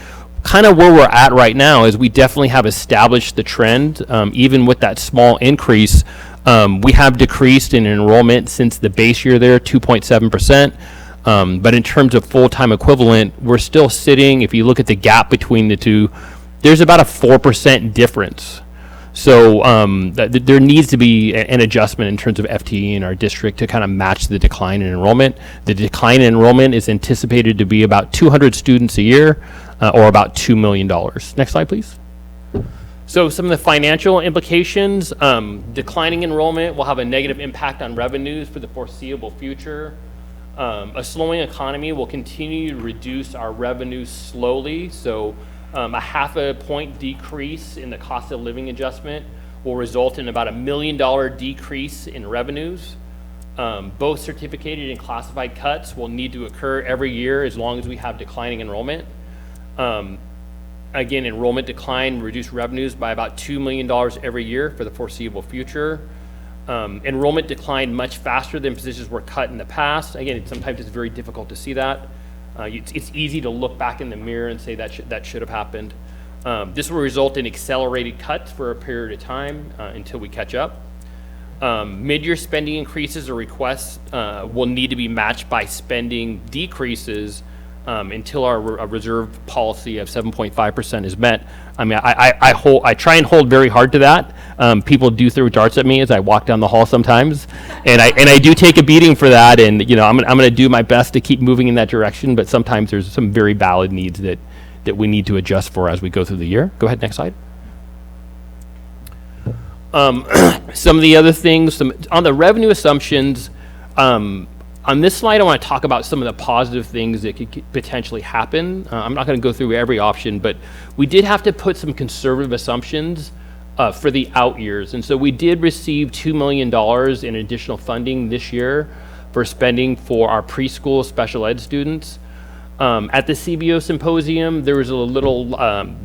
Kind of where we're at right now is we definitely have established the trend. Even with that small increase, we have decreased in enrollment since the base year there, 2.7%. But in terms of full-time equivalent, we're still sitting, if you look at the gap between the two, there's about a 4% difference. So there needs to be an adjustment in terms of FTE in our district to kind of match the decline in enrollment. The decline in enrollment is anticipated to be about 200 students a year, or about $2 million. Next slide, please. So some of the financial implications, declining enrollment will have a negative impact on revenues for the foreseeable future. A slowing economy will continue to reduce our revenues slowly. So a 0.5 point decrease in the cost of living adjustment will result in about $1 million decrease in revenues. Both certificated and classified cuts will need to occur every year as long as we have declining enrollment. Again, enrollment decline reduced revenues by about $2 million every year for the foreseeable future. Enrollment declined much faster than positions were cut in the past. Again, sometimes it's very difficult to see that. It's easy to look back in the mirror and say that should have happened. This will result in accelerated cuts for a period of time until we catch up. Mid-year spending increases or requests will need to be matched by spending decreases until our reserve policy of 7.5% is met. I mean, I try and hold very hard to that. People do throw darts at me as I walk down the hall sometimes, and I do take a beating for that. And I'm going to do my best to keep moving in that direction. But sometimes there's some very valid needs that we need to adjust for as we go through the year. Go ahead, next slide. Some of the other things on the revenue assumptions. On this slide, I want to talk about some of the positive things that could potentially happen. I'm not going to go through every option, but we did have to put some conservative assumptions for the out years. And so we did receive $2 million in additional funding this year for spending for our preschool special ed students. At the CBO symposium, there was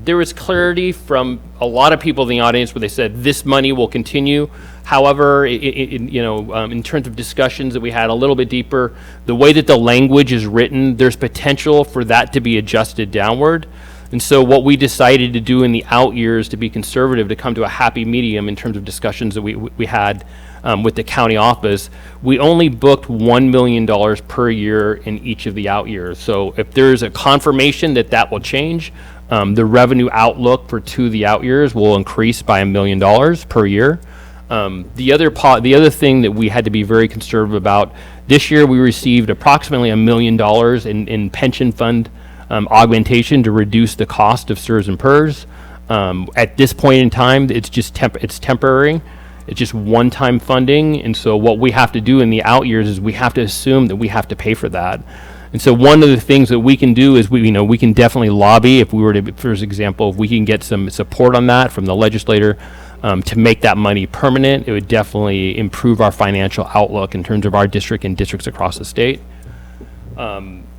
there was clarity from a lot of people in the audience where they said this money will continue. However, in terms of discussions that we had a little bit deeper, the way that the language is written, there's potential for that to be adjusted downward. And so what we decided to do in the out years to be conservative, to come to a happy medium in terms of discussions that we had with the county office, we only booked $1 million per year in each of the out years. So if there's a confirmation that will change, the revenue outlook for 2 of the out years will increase by $1 million per year. The other thing that we had to be very conservative about, this year we received approximately $1 million in pension fund augmentation to reduce the cost of SERS and PERS. At this point in time, it's temporary. It's just one-time funding, and so what we have to do in the out years is we have to assume that we have to pay for that. And so one of the things that we can do is we can definitely lobby if we were to, for example, if we can get some support on that from the legislator to make that money permanent. It would definitely improve our financial outlook in terms of our district and districts across the state.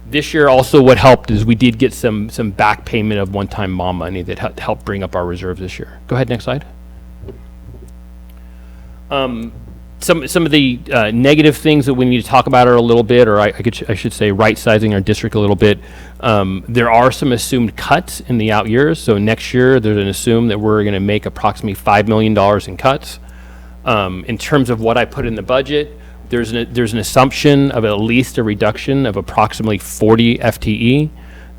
This year also what helped is we did get some back payment of one-time mom money that helped bring up our reserves this year. Go ahead, next slide. Some of the negative things that we need to talk about are a little bit, or I should say right-sizing our district a little bit. There are some assumed cuts in the out years. So next year, there's an assume that we're going to make approximately $5 million in cuts. In terms of what I put in the budget, there's an assumption of at least a reduction of approximately 40 FTE.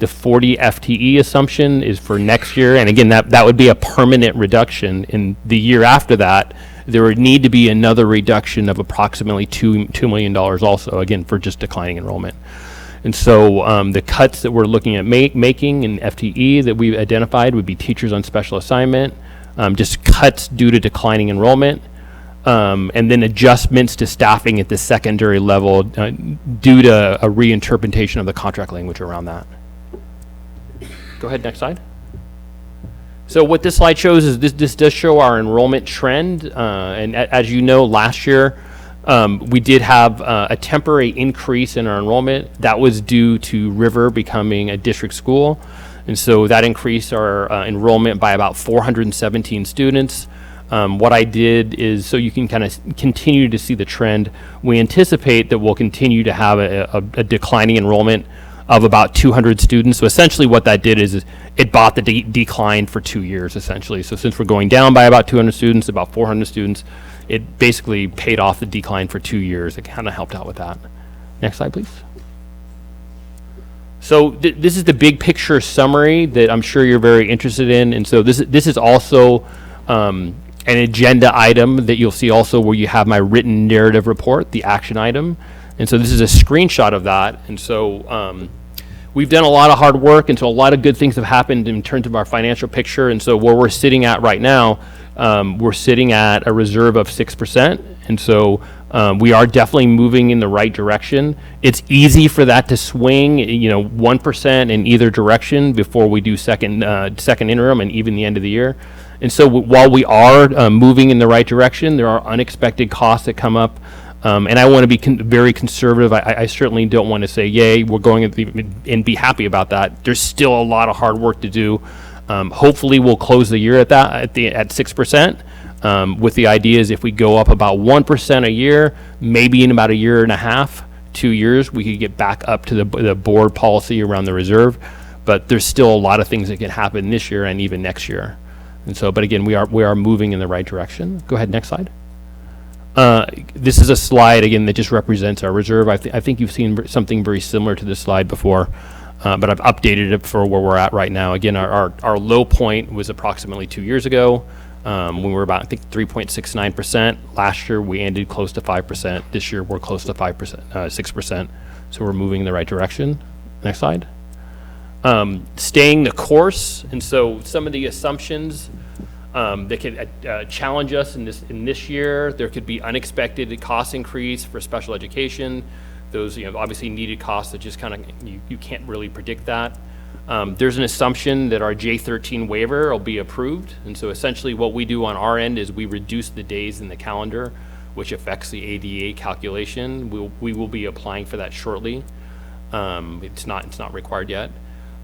The 40 FTE assumption is for next year, and again, that would be a permanent reduction. In the year after that, there would need to be another reduction of approximately $2 million also, again, for just declining enrollment. And so the cuts that we're looking at making in FTE that we've identified would be teachers on special assignment, just cuts due to declining enrollment, and then adjustments to staffing at the secondary level due to a reinterpretation of the contract language around that. Go ahead, next slide. So what this slide shows is this does show our enrollment trend, and as you know, last year we did have a temporary increase in our enrollment. That was due to River becoming a district school, and so that increased our enrollment by about 417 students. What I did is, so you can kind of continue to see the trend, we anticipate that we'll continue to have a declining enrollment of about 200 students. So essentially what that did is it bought the decline for 2 years, essentially. So since we're going down by about 200 students, about 400 students, it basically paid off the decline for 2 years. It kind of helped out with that. Next slide, please. So this is the big picture summary that I'm sure you're very interested in. And so this is also an agenda item that you'll see also where you have my written narrative report, the action item. And so this is a screenshot of that. And so we've done a lot of hard work, and so a lot of good things have happened in terms of our financial picture. And so where we're sitting at right now, we're sitting at a reserve of 6%. And so we are definitely moving in the right direction. It's easy for that to swing, 1% in either direction before we do second interim and even the end of the year. And so while we are moving in the right direction, there are unexpected costs that come up. And I want to be very conservative. I certainly don't want to say, yay, we're going and be happy about that. There's still a lot of hard work to do. Hopefully we'll close the year at 6%. With the idea is if we go up about 1% a year, maybe in about a year and a half, 2 years, we could get back up to the board policy around the reserve. But there's still a lot of things that can happen this year and even next year. And so, but again, we are moving in the right direction. Go ahead, next slide. This is a slide, again, that just represents our reserve. I think you've seen something very similar to this slide before, but I've updated it for where we're at right now. Again, our low point was approximately 2 years ago, when we were about, I think, 3.69%. Last year, we ended close to 5%. This year, we're close to 5%, 6%. So we're moving in the right direction. Next slide. Staying the course, and so some of the assumptions that could challenge us in this year. There could be unexpected cost increase for special education. Those, obviously needed costs that just kind of you can't really predict that. There's an assumption that our J13 waiver will be approved, and so essentially what we do on our end is we reduce the days in the calendar, which affects the ADA calculation. We will be applying for that shortly. It's not required yet.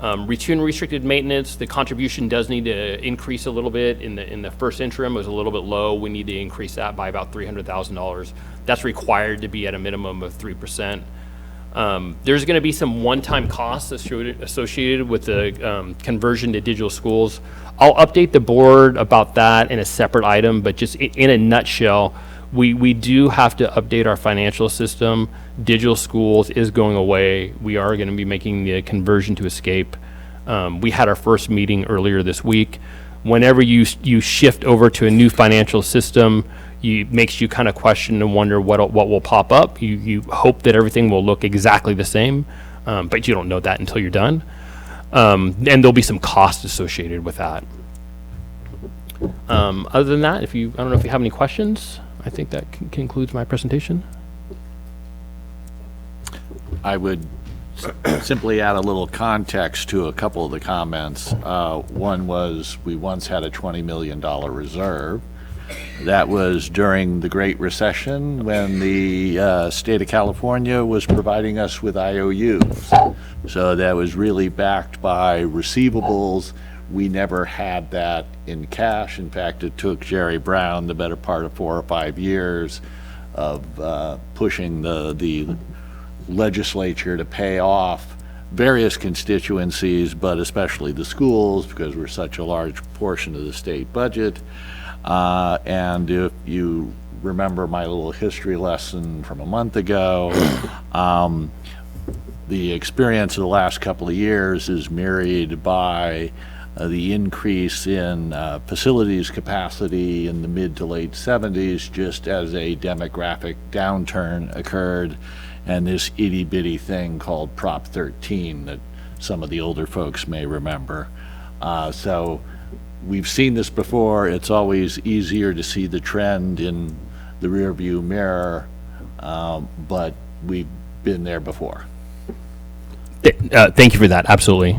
Return restricted maintenance, the contribution does need to increase a little bit. In the first interim, it was a little bit low. We need to increase that by about $300,000. That's required to be at a minimum of 3%. There's going to be some one-time costs associated with the conversion to digital schools. I'll update the board about that in a separate item, but just in a nutshell, we do have to update our financial system. Digital schools is going away. We are going to be making the conversion to Escape. We had our first meeting earlier this week. Whenever you shift over to a new financial system, makes you kind of question and wonder what will pop up. You hope that everything will look exactly the same, but you don't know that until you're done. And there'll be some costs associated with that. Other than that, I don't know if you have any questions. I think that concludes my presentation. I would simply add a little context to a couple of the comments. One was we once had a $20 million reserve. That was during the Great Recession when the state of California was providing us with IOUs. So that was really backed by receivables. We never had that in cash. In fact, it took Jerry Brown the better part of 4 or 5 years of pushing the legislature to pay off various constituencies, but especially the schools, because we're such a large portion of the state budget. And if you remember my little history lesson from a month ago, the experience of the last couple of years is mirrored by the increase in facilities capacity in the mid to late 70s, just as a demographic downturn occurred, and this itty-bitty thing called Prop 13 that some of the older folks may remember. So we've seen this before. It's always easier to see the trend in the rearview mirror, but we've been there before. Thank you for that. Absolutely.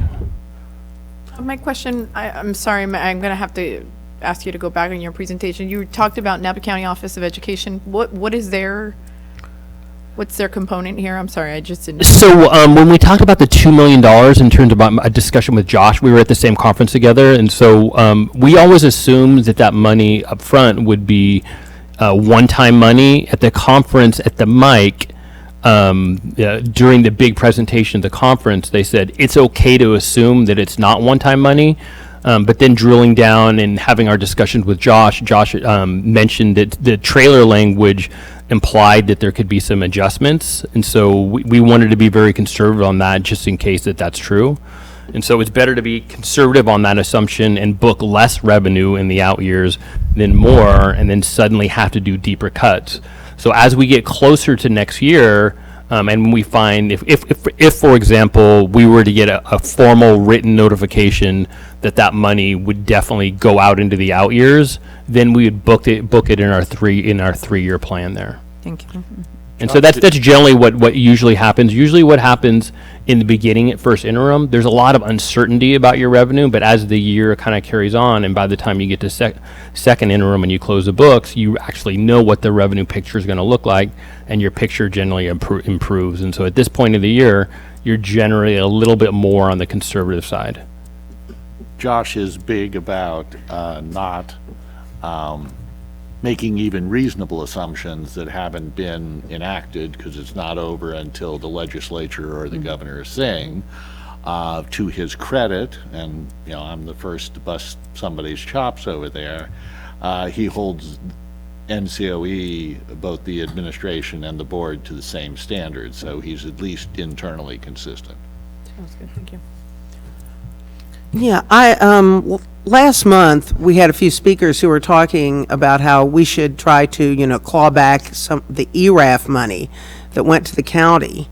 My question, I'm sorry, I'm going to have to ask you to go back on your presentation. You talked about Napa County Office of Education. What's their component here? I'm sorry, I just didn't. So when we talked about the $2 million in terms of a discussion with Josh, we were at the same conference together, and so we always assumed that money up front would be one-time money. At the conference, at the mic, during the big presentation of the conference, they said it's okay to assume that it's not one-time money, but then drilling down and having our discussions with Josh mentioned that the trailer language implied that there could be some adjustments, and so we wanted to be very conservative on that just in case that's true. And so it's better to be conservative on that assumption and book less revenue in the out years than more, and then suddenly have to do deeper cuts. So as we get closer to next year, and when we find if for example, we were to get a formal written notification that money would definitely go out into the out years, then we would book it in our 3-year plan there. Thank you. And so that's generally what usually happens. Usually what happens in the beginning at first interim, there's a lot of uncertainty about your revenue, but as the year kind of carries on, and by the time you get to second interim and you close the books, you actually know what the revenue picture is going to look like, and your picture generally improves. And so at this point of the year, you're generally a little bit more on the conservative side. Josh is big about not making even reasonable assumptions that haven't been enacted, because it's not over until the legislature or the governor is saying. To his credit, and I'm the first to bust somebody's chops over there, he holds NCOE, both the administration and the board, to the same standard, so he's at least internally consistent. Sounds good, thank you. Yeah, last month, we had a few speakers who were talking about how we should try to, claw back the ERAF money that went to the county.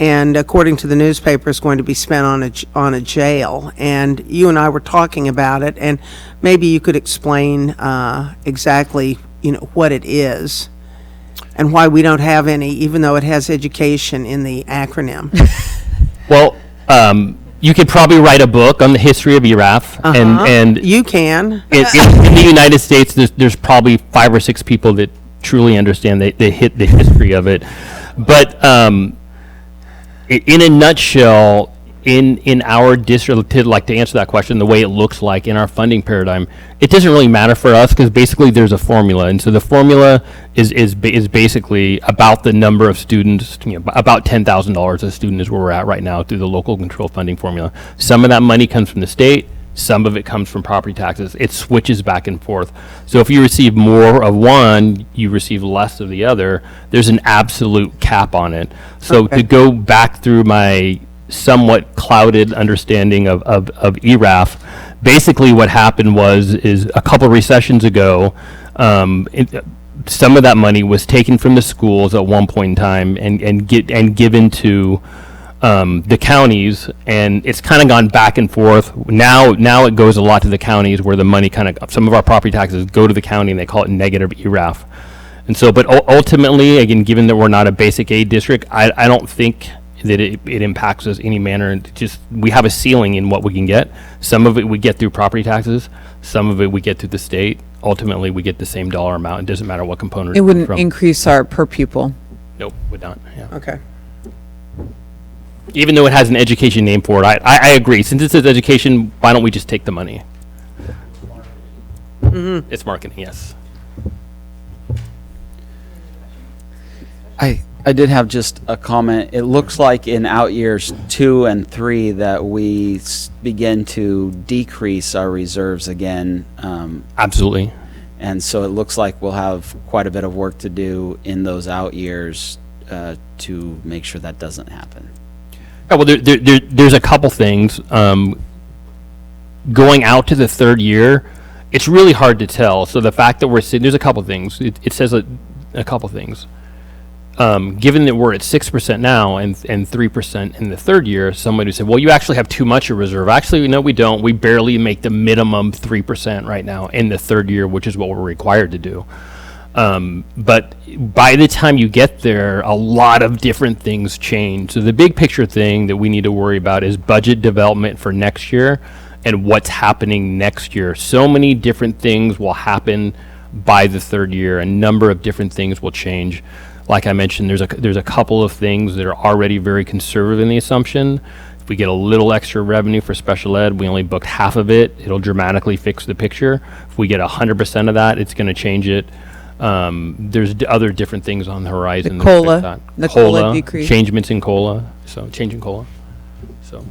And according to the newspaper, is going to be spent on a jail. And you and I were talking about it, and maybe you could explain exactly, what it is and why we don't have any, even though it has education in the acronym. Well, you could probably write a book on the history of ERAF, and you can. In the United States, there's probably 5 or 6 people that truly understand the history of it, but. In a nutshell, in our district, to answer that question, the way it looks like in our funding paradigm, it doesn't really matter for us because basically there's a formula, and so the formula is basically about the number of students. About $10,000 a student is where we're at right now through the local control funding formula. Some of that money comes from the state. Some of it comes from property taxes. It switches back and forth. So if you receive more of one, you receive less of the other. There's an absolute cap on it. So to go back through my somewhat clouded understanding of ERAF, basically what happened is a couple recessions ago, some of that money was taken from the schools at one point in time and given to the counties, and it's kind of gone back and forth. Now it goes a lot to the counties, where the money some of our property taxes go to the county, and they call it negative ERAF. And so, but ultimately, again, given that we're not a basic aid district, I don't think that it impacts us any manner. Just we have a ceiling in what we can get. Some of it we get through property taxes. Some of it we get through the state. Ultimately, we get the same dollar amount. It doesn't matter what component. It wouldn't increase our per pupil. Nope, would not. Yeah. Okay. Even though it has an education name for it, I agree. Since it says education, why don't we just take the money? It's marketing, yes. I did have just a comment. It looks like in out years 2 and 3 that we begin to decrease our reserves again. Absolutely. And so it looks like we'll have quite a bit of work to do in those out years to make sure that doesn't happen. Yeah, well, there's a couple things. Going out to the third year, it's really hard to tell. So the fact that we're sitting, there's a couple things. It says a couple things. Given that we're at 6% now and 3% in the third year, somebody would say, well, you actually have too much of reserve. Actually, no, we don't. We barely make the minimum 3% right now in the third year, which is what we're required to do. But by the time you get there, a lot of different things change. So the big picture thing that we need to worry about is budget development for next year and what's happening next year. So many different things will happen by the third year. A number of different things will change. Like I mentioned, there's a couple of things that are already very conservative in the assumption. If we get a little extra revenue for special ed, we only booked half of it. It'll dramatically fix the picture. If we get 100% of that, it's going to change it. There's other different things on the horizon. The COLA decrease. Changements in COLA. So changing COLA. So.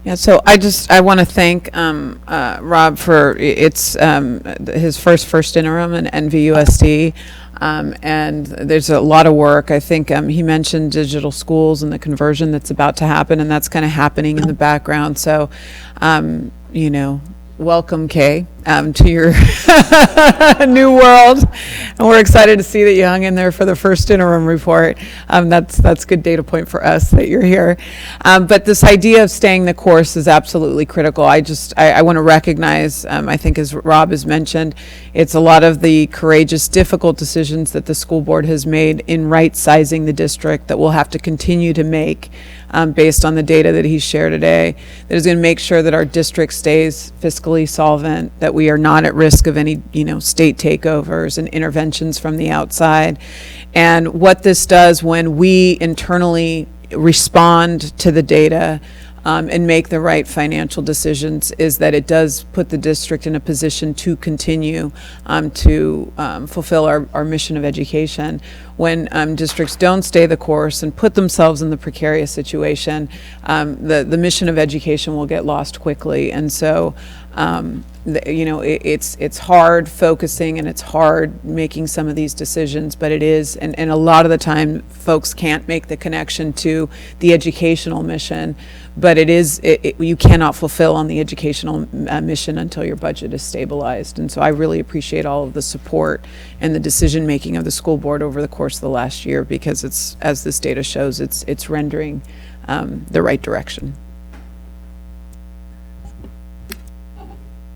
Yeah, so I want to thank Rob for his first interim in NVUSD. And there's a lot of work. I think he mentioned digital schools and the conversion that's about to happen, and that's kind of happening in the background. So, welcome, Kay, to your new world. And we're excited to see that you hung in there for the first interim report. That's good data point for us that you're here. But this idea of staying the course is absolutely critical. I want to recognize, I think as Rob has mentioned, it's a lot of the courageous, difficult decisions that the school board has made in right-sizing the district that we'll have to continue to make based on the data that he's shared today, that is going to make sure that our district stays fiscally solvent, that we are not at risk of any, state takeovers and interventions from the outside. And what this does when we internally respond to the data and make the right financial decisions, is that it does put the district in a position to continue to fulfill our mission of education. When districts don't stay the course and put themselves in the precarious situation, the mission of education will get lost quickly. And so, it's hard focusing and it's hard making some of these decisions, but it is, and a lot of the time folks can't make the connection to the educational mission, but you cannot fulfill on the educational mission until your budget is stabilized. And so I really appreciate all of the support and the decision making of the school board over the course of the last year, because it's, as this data shows, it's rendering the right direction.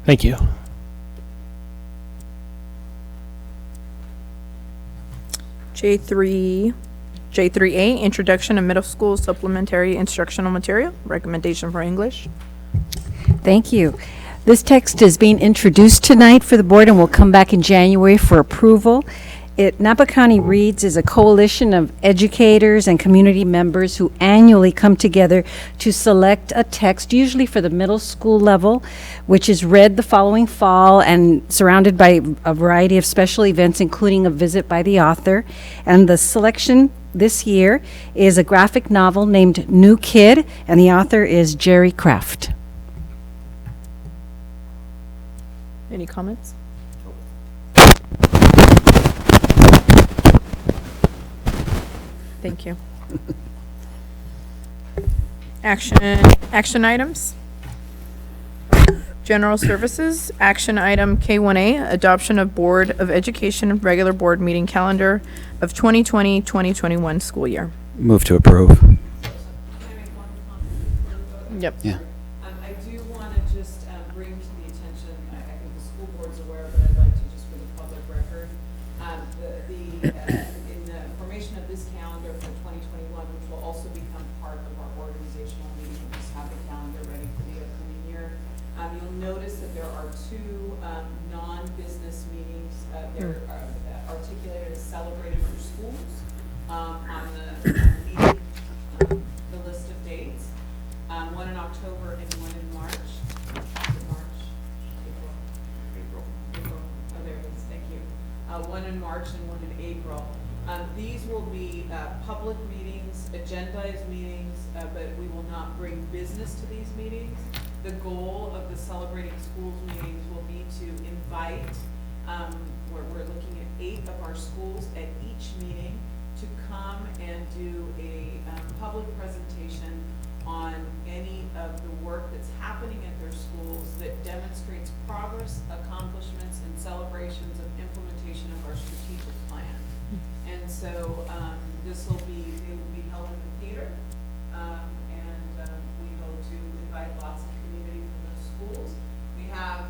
Thank you. J3A, Introduction of Middle School Supplementary Instructional Material, recommendation for English. Thank you. This text is being introduced tonight for the board and will come back in January for approval. Napa County Reads is a coalition of educators and community members who annually come together to select a text, usually for the middle school level, which is read the following fall and surrounded by a variety of special events, including a visit by the author. And the selection this year is a graphic novel named New Kid, and the author is Jerry Kraft. Any comments? Thank you. Action items. General services, action item K1A, adoption of Board of Education regular board meeting calendar of 2020-2021 school year. Move to approve. Yep. Yeah. I do want to just bring to the attention, I think the school board's aware, but I'd like to just for the public record, in the formation of this calendar for 2021, which will also become part of our organizational meeting, we'll just have the calendar ready for the upcoming year. You'll notice that there are two non-business meetings. They're articulated as celebrated for schools on the meeting, the list of dates. One in October and one in March. April. Oh, there it is. Thank you. One in March and one in April. These will be public meetings, agendized meetings, but we will not bring business to these meetings. The goal of the Celebrating Schools meetings will be to invite, we're looking at 8 of our schools at each meeting to come and do a public presentation on any of the work that's happening at their schools that demonstrates progress, accomplishments, and celebrations of implementation of our strategic plan. And so they will be held in the theater, and we hope to invite lots of community from those schools. We have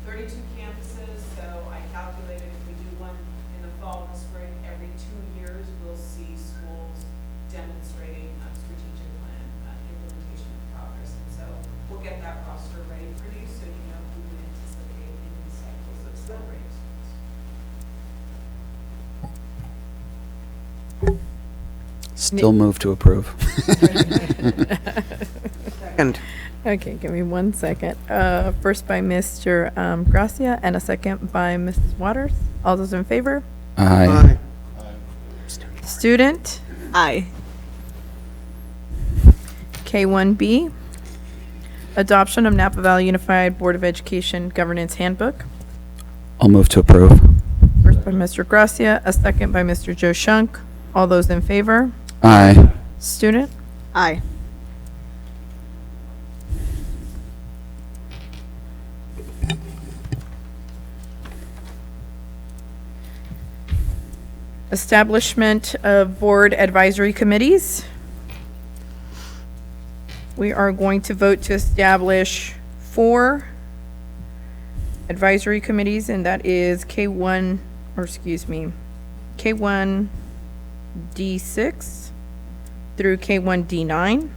32 campuses, so I calculated if we do one in the fall and the spring, every 2 years we'll see schools demonstrating strategic plan implementation and progress. And so we'll get that roster ready for you so you know who to anticipate in these cycles of celebrating schools. Still move to approve. Second. Okay, give me 1 second. First by Mr. Gracia and a second by Mrs. Waters. All those in favor? Aye. Student? Aye. K1B, adoption of Napa Valley Unified Board of Education Governance Handbook. I'll move to approve. First by Mr. Gracia, a second by Mr. Joe Shunk. All those in favor? Aye. Student? Aye. Establishment of board advisory committees. We are going to vote to establish 4 advisory committees, and that is K1 D6 through K1D9.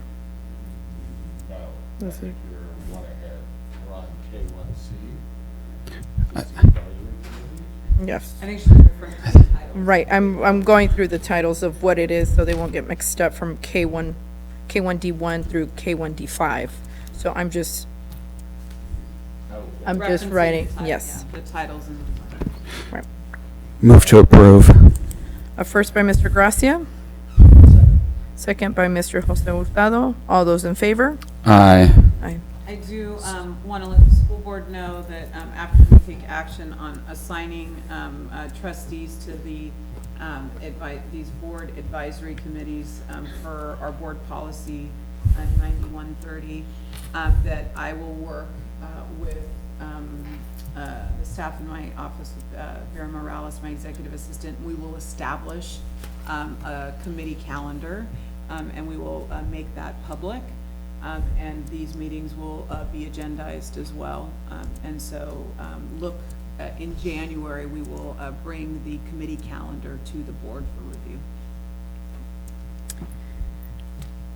Yes. I think she's referring to the title. Right, I'm going through the titles of what it is, so they won't get mixed up from K1 K1D1 through K1D5. So I'm just writing, yes. The titles and. Right. Move to approve. A first by Mr. Gracia. Second by Mr. Jose Hurtado. All those in favor? Aye. Aye. I do want to let the school board know that after we take action on assigning trustees to the these board advisory committees for our board policy 9130, that I will work with the staff in my office, with Vera Morales, my executive assistant. We will establish a committee calendar, and we will make that public. And these meetings will be agendized as well. And so look, in January, we will bring the committee calendar to the board for review.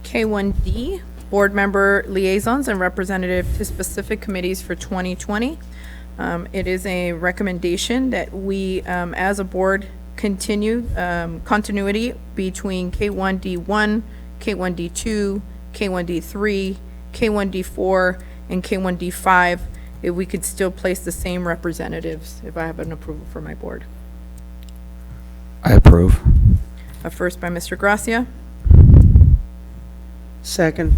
K1D, board member liaisons and representative to specific committees for 2020. It is a recommendation that we, as a board, continue continuity between K1D1, K1D2, K1D3, K1D4, and K1D5, if we could still place the same representatives, if I have an approval for my board. I approve. A first by Mr. Gracia, Second.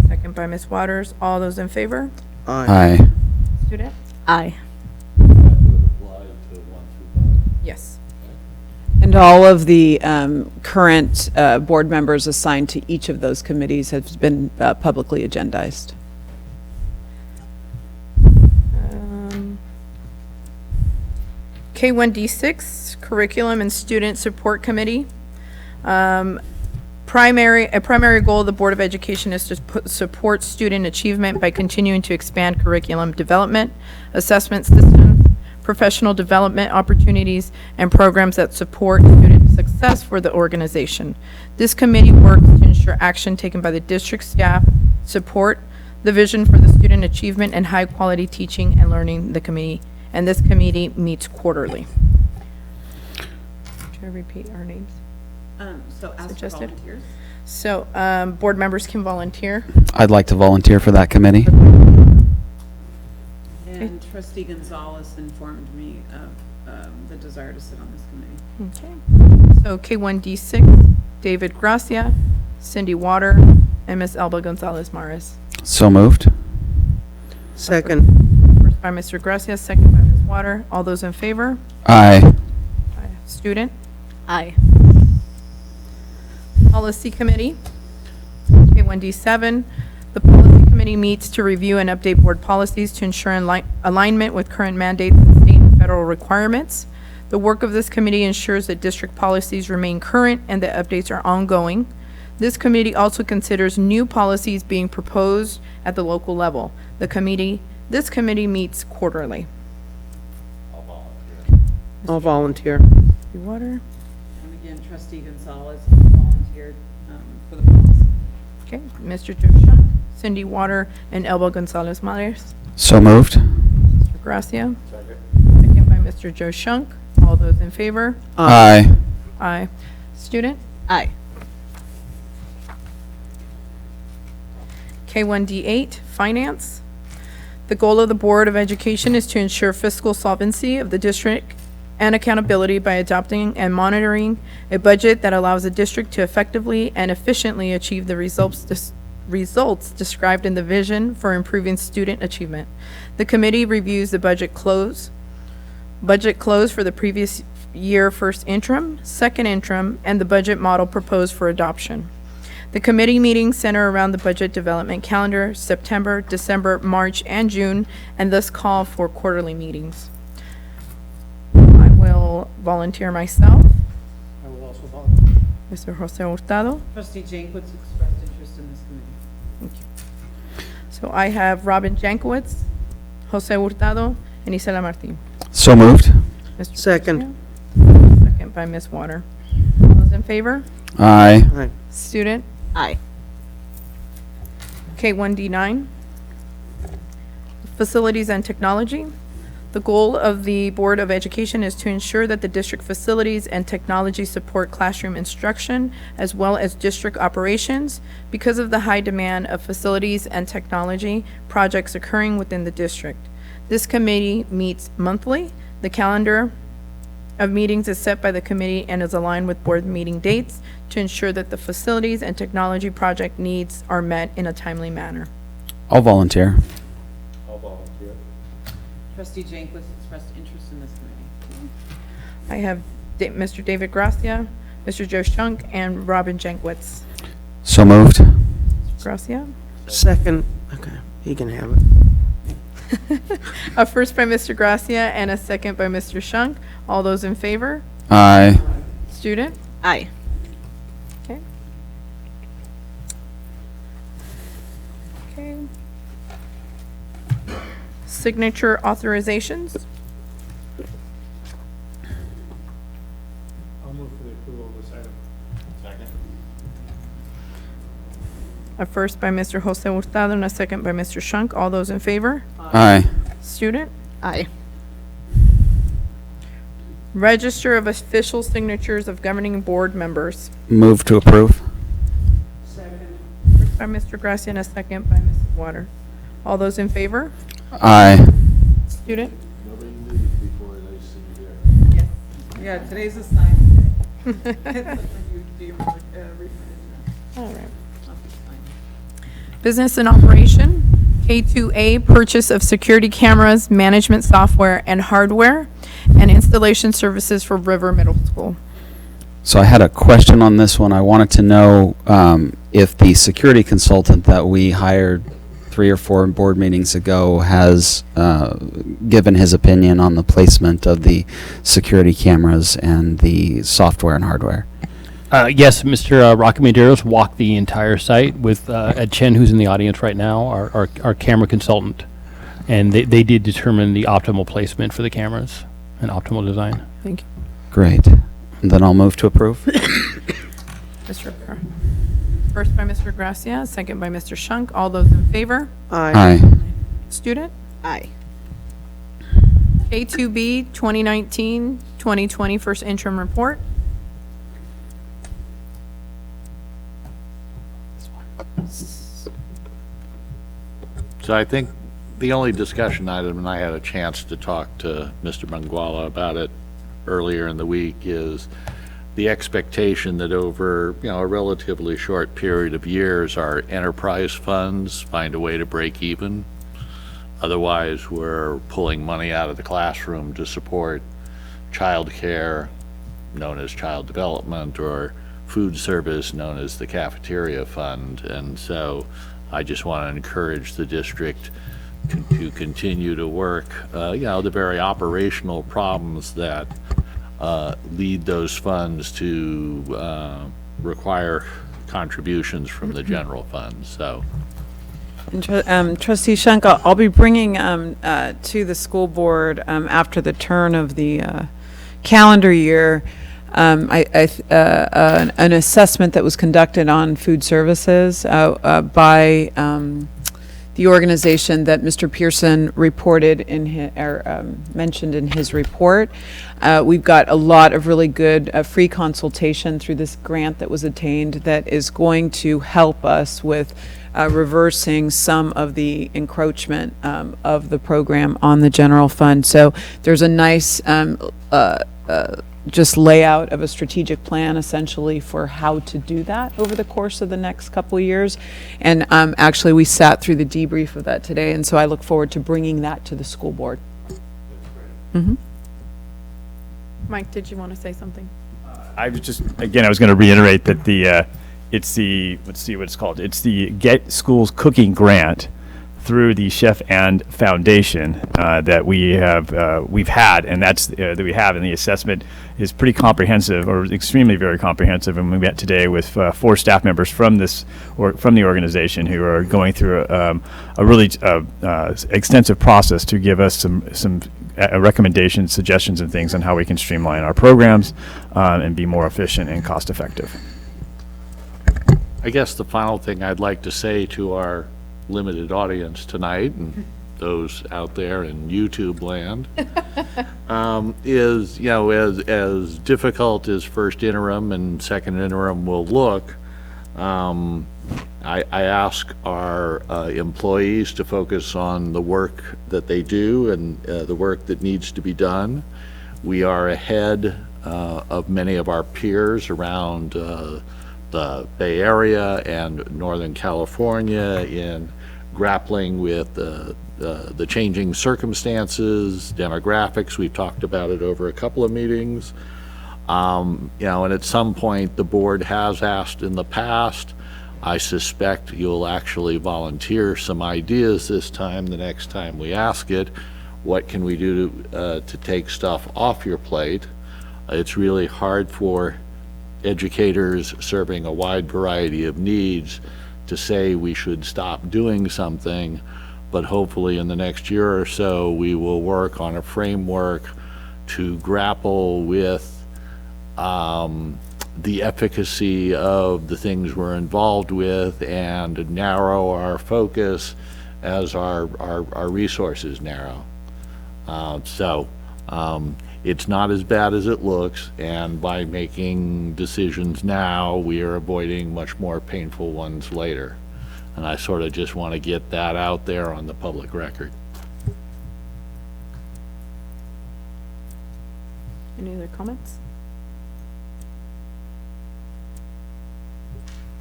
second by Ms. Waters. All those in favor? Aye. Student? Aye. Yes. And all of the current board members assigned to each of those committees have been publicly agendized. K1D6, Curriculum and Student Support Committee. A primary goal of the Board of Education is to support student achievement by continuing to expand curriculum development, assessment systems, professional development opportunities, and programs that support student success for the organization. This committee works to ensure action taken by the district staff support the vision for the student achievement and high-quality teaching and learning the committee, and this committee meets quarterly. Should I repeat our names? So ask for Suggested. volunteers. So, board members can volunteer. I'd like to volunteer for that committee. And trustee Gonzalez informed me of the desire to sit on this committee. Okay. So K1D6, David Gracia, Cindy Water, and Ms. Elba Gonzalez Mares. So moved. Second. First by Mr. Gracia, second by Ms. Water. All those in favor? Aye. Aye. Student? Aye. Policy Committee, K1D7. The Policy Committee meets to review and update board policies to ensure alignment with current mandates and state and federal requirements. The work of this committee ensures that district policies remain current and that updates are ongoing. This committee also considers new policies being proposed at the local level. This committee meets quarterly. I'll volunteer. Water. And again, trustee Gonzalez volunteered for the policy. Okay, Mr. Joshua, Cindy Water, and Elba Gonzalez Mares. So moved. Mr. Gracia. Second by Mr. Joe Shunk. All those in favor? Aye. Aye. Student? Aye. K1D8, Finance. The goal of the Board of Education is to ensure fiscal solvency of the district and accountability by adopting and monitoring a budget that allows the district to effectively and efficiently achieve the results described in the vision for improving student achievement. The committee reviews the budget close for the previous year first interim, second interim, and the budget model proposed for adoption. The committee meetings center around the budget development calendar, September, December, March, and June, and thus call for quarterly meetings. I will volunteer myself. I will also volunteer. Mr. Jose Hurtado. Trustee Jankowitz expressed interest in this committee. So I have Robin Jankowitz, Jose Hurtado, and Isela Martin. So moved. Mr. Second. Garcia, second by Ms. Water. All those in favor? Aye. Aye. Student? Aye. K1D9. Facilities and Technology. The goal of the Board of Education is to ensure that the district facilities and technology support classroom instruction as well as district operations because of the high demand of facilities and technology projects occurring within the district. This committee meets monthly. The calendar of meetings is set by the committee and is aligned with board meeting dates to ensure that the facilities and technology project needs are met in a timely manner. I'll volunteer. Trustee Janquist expressed interest in this committee. I have Mr. David Gracia, Mr. Joe Shunk, and Robin Jankwitz. So moved. Gracia? Second, okay, he can have it. A first by Mr. Gracia and a second by Mr. Shunk. All those in favor? Aye. Student? Aye. Okay. Okay. Signature authorizations. I'll move for the approval of this item. Second. A first by Mr. Jose Hurtado and a second by Mr. Shunk. All those in favor? Aye. Student? Aye. Register of official signatures of governing board members. Move to approve. First by Mr. Gracia and a second by Mrs. Water. All those in favor? Aye. Student? Nobody leaves before they see you. Yeah, today's a sign day. All right. Business and operation. K2A, purchase of security cameras, management software and hardware, and installation services for River Middle School. So I had a question on this one. I wanted to know if the security consultant that we hired 3 or 4 board meetings ago has given his opinion on the placement of the security cameras and the software and hardware. Yes, Mr. Rocky Medeiros walked the entire site with Ed Chen, who's in the audience right now, our camera consultant. And they did determine the optimal placement for the cameras and optimal design. Thank you. Great. And then I'll move to approve. Mr. Gra- First by Mr. Gracia, second by Mr. Shunk. All those in favor? Aye. Student? Aye. K2B, 2019-2020 first interim report. So I think the only discussion item, and I had a chance to talk to Mr. Manguala about it earlier in the week, is the expectation that over, a relatively short period of years, our enterprise funds find a way to break even. Otherwise, we're pulling money out of the classroom to support childcare, known as child development, or food service, known as the cafeteria fund. And so I just want to encourage the district to continue to work, the very operational problems that lead those funds to require contributions from the general fund. So, And Trustee Shunk, I'll be bringing to the school board after the turn of the calendar year an assessment that was conducted on food services by the organization that Mr. Pearson reported in his, mentioned in his report. We've got a lot of really good free consultation through this grant that was attained that is going to help us with reversing some of the encroachment of the program on the general fund. So there's a nice just layout of a strategic plan essentially for how to do that over the course of the next couple of years. And actually we sat through the debrief of that today, and so I look forward to bringing that to the school board. Mm-hmm. Mike, did you want to say something? I was just, again, I was going to reiterate that it's the, let's see what it's called. It's the Get Schools Cooking Grant through the Chef and Foundation that we've had, and that's that we have, and the assessment is pretty comprehensive, or extremely very comprehensive. And we met today with 4 staff members from this or from the organization who are going through a really extensive process to give us some recommendations, suggestions, and things on how we can streamline our programs and be more efficient and cost effective. I guess the final thing I'd like to say to our limited audience tonight, and those out there in YouTube land, is, as difficult as first interim and second interim will look, I ask our employees to focus on the work that they do and the work that needs to be done. We are ahead of many of our peers around the Bay Area and Northern California in grappling with the changing circumstances, demographics. We've talked about it over a couple of meetings. And at some point, the board has asked in the past. I suspect you'll actually volunteer some ideas this time, the next time we ask it. What can we do to take stuff off your plate? It's really hard for educators serving a wide variety of needs to say we should stop doing something, but hopefully in the next year or so, we will work on a framework to grapple with the efficacy of the things we're involved with and narrow our focus as our resources narrow. It's not as bad as it looks, and by making decisions now, we are avoiding much more painful ones later. And I sort of just want to get that out there on the public record. Any other comments?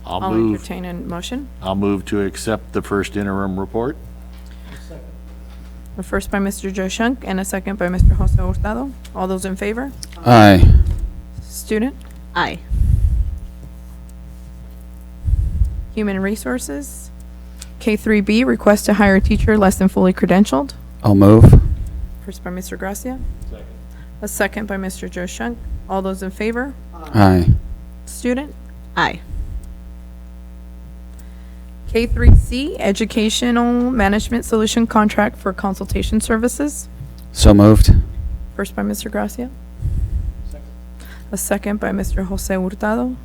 I'll I'll move. entertain a motion. I'll move to accept the first interim report. A first by Mr. Joe Shunk and a second by Mr. Jose Hurtado. All those in favor? Aye. Student? Aye. Human Resources? K3B, request to hire a teacher less than fully credentialed. I'll move. First by Mr. Gracia. A second by Mr. Joe Shunk. All those in favor? Aye. Student? Aye. K3C, Educational Management Solution Contract for Consultation Services. So moved. First by Mr. Gracia. A second by Mr. Jose Hurtado.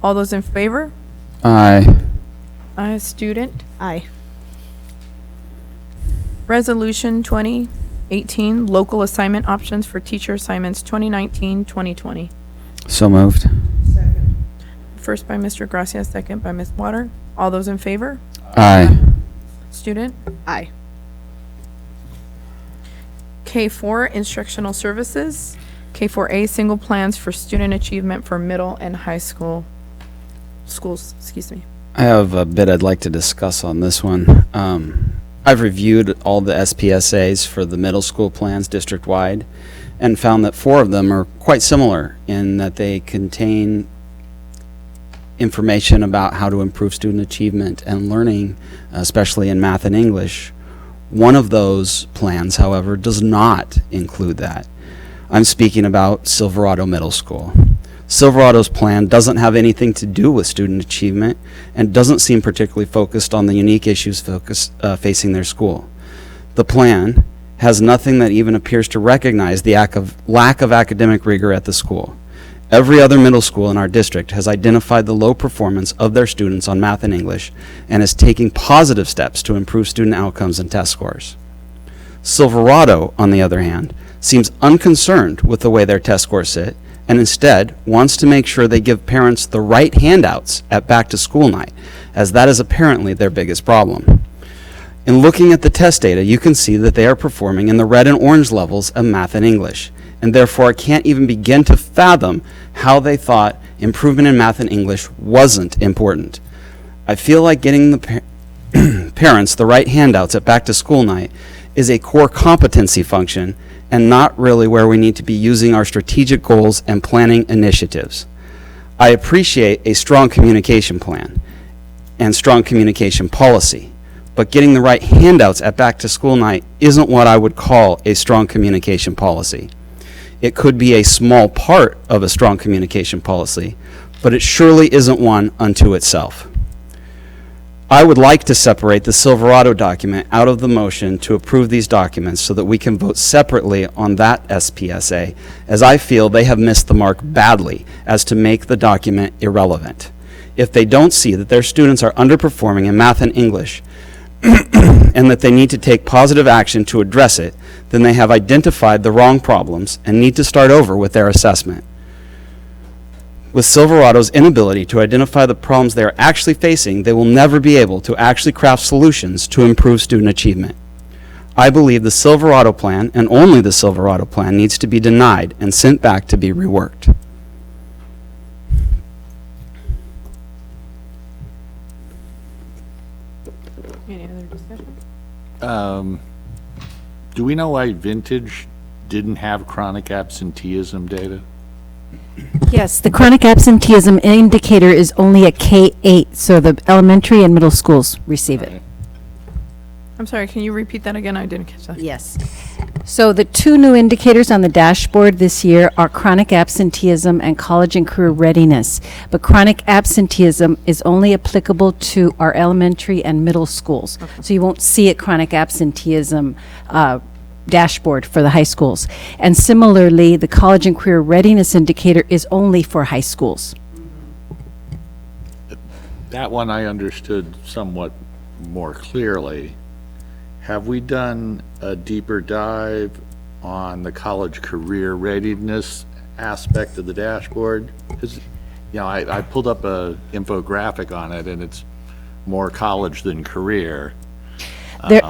All those in favor? Aye. Aye. Student? Aye. Resolution 2018, Local Assignment Options for Teacher Assignments 2019-2020. So moved. First by Mr. Gracia, second by Ms. Water. All those in favor? Aye. Student? Aye. K4, Instructional Services. K4A, Single Plans for Student Achievement for Middle and High School schools. Excuse me. I have a bit I'd like to discuss on this one. I've reviewed all the SPSAs for the middle school plans district-wide and found that 4 of them are quite similar in that they contain information about how to improve student achievement and learning, especially in math and English. One of those plans, however, does not include that. I'm speaking about Silverado Middle School. Silverado's plan doesn't have anything to do with student achievement and doesn't seem particularly focused on the unique issues facing their school. The plan has nothing that even appears to recognize the lack of academic rigor at the school. Every other middle school in our district has identified the low performance of their students on math and English and is taking positive steps to improve student outcomes and test scores. Silverado, on the other hand, seems unconcerned with the way their test scores sit and instead wants to make sure they give parents the right handouts at back-to-school night, as that is apparently their biggest problem. In looking at the test data, you can see that they are performing in the red and orange levels of math and English, and therefore I can't even begin to fathom how they thought improvement in math and English wasn't important. I feel like getting the parents the right handouts at back-to-school night is a core competency function and not really where we need to be using our strategic goals and planning initiatives. I appreciate a strong communication plan and strong communication policy, but getting the right handouts at back-to-school night isn't what I would call a strong communication policy. It could be a small part of a strong communication policy, but it surely isn't one unto itself. I would like to separate the Silverado document out of the motion to approve these documents so that we can vote separately on that SPSA, as I feel they have missed the mark badly as to make the document irrelevant. If they don't see that their students are underperforming in math and English, and that they need to take positive action to address it, then they have identified the wrong problems and need to start over with their assessment. With Silverado's inability to identify the problems they are actually facing, they will never be able to actually craft solutions to improve student achievement. I believe the Silverado plan, and only the Silverado plan, needs to be denied and sent back to be reworked. Any other discussion? Do we know why Vintage didn't have chronic absenteeism data? Yes, the chronic absenteeism indicator is only a K-8, so the elementary and middle schools receive it. I'm sorry, can you repeat that again? I didn't catch that. Yes. So the two new indicators on the dashboard this year are chronic absenteeism and college and career readiness. But chronic absenteeism is only applicable to our elementary and middle schools. So you won't see a chronic absenteeism dashboard for the high schools. And similarly, the college and career readiness indicator is only for high schools. That one I understood somewhat more clearly. Have we done a deeper dive on the college career readiness aspect of the dashboard? Because, I pulled up a infographic on it, and it's more college than career.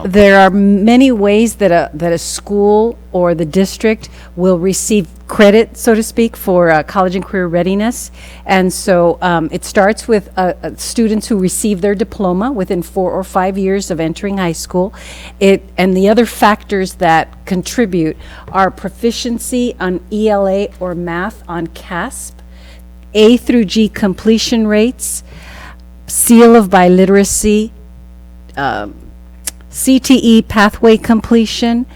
There are many ways that a school or the district will receive credit, so to speak, for college and career readiness. And so it starts with students who receive their diploma within 4 or 5 years of entering high school. And the other factors that contribute are proficiency on ELA or math on CASP, A through G completion rates, seal of biliteracy, CTE pathway completion,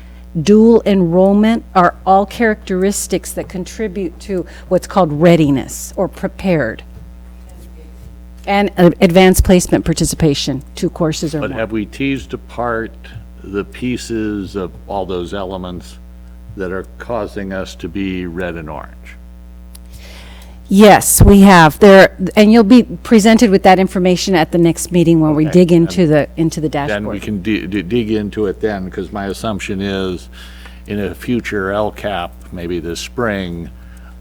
dual enrollment are all characteristics that contribute to what's called readiness or prepared. And advanced placement participation, 2 courses or But more. have we teased apart the pieces of all those elements that are causing us to be red and orange? Yes, we have. And you'll be presented with that information at the next meeting when we dig into the dashboard. Then we can dig into it then, because my assumption is in a future LCAP, maybe this spring,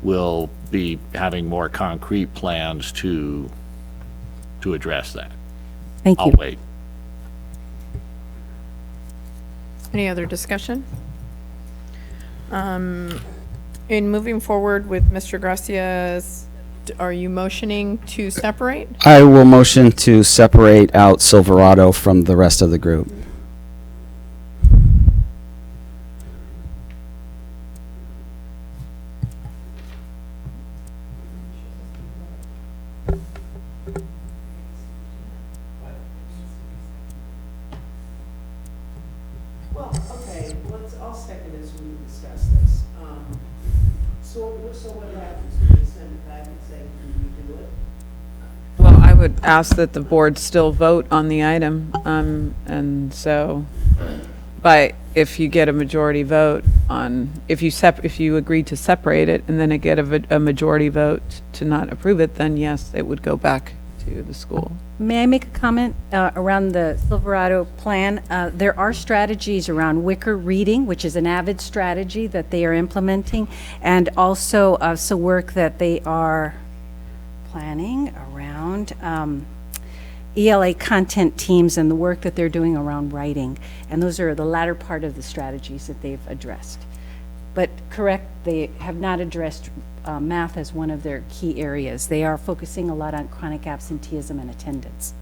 we'll be having more concrete plans to address that. Thank you. I'll wait. Any other discussion? In moving forward with Mr. Gracia's, are you motioning to separate? I will motion to separate out Silverado from the rest of the group. Well, okay, I'll second this when we discuss this. So what happens when we send it back and say, can we do it? Well, I would ask that the board still vote on the item, and so, if you get a majority vote on, if you agree to separate it, and then it get a majority vote to not approve it, then yes, it would go back to the school. May I make a comment around the Silverado plan? There are strategies around Wicker reading, which is an AVID strategy that they are implementing, and also some work that they are planning around ELA content teams and the work that they're doing around writing. And those are the latter part of the strategies that they've addressed. But correct, they have not addressed math as one of their key areas. They are focusing a lot on chronic absenteeism and attendance.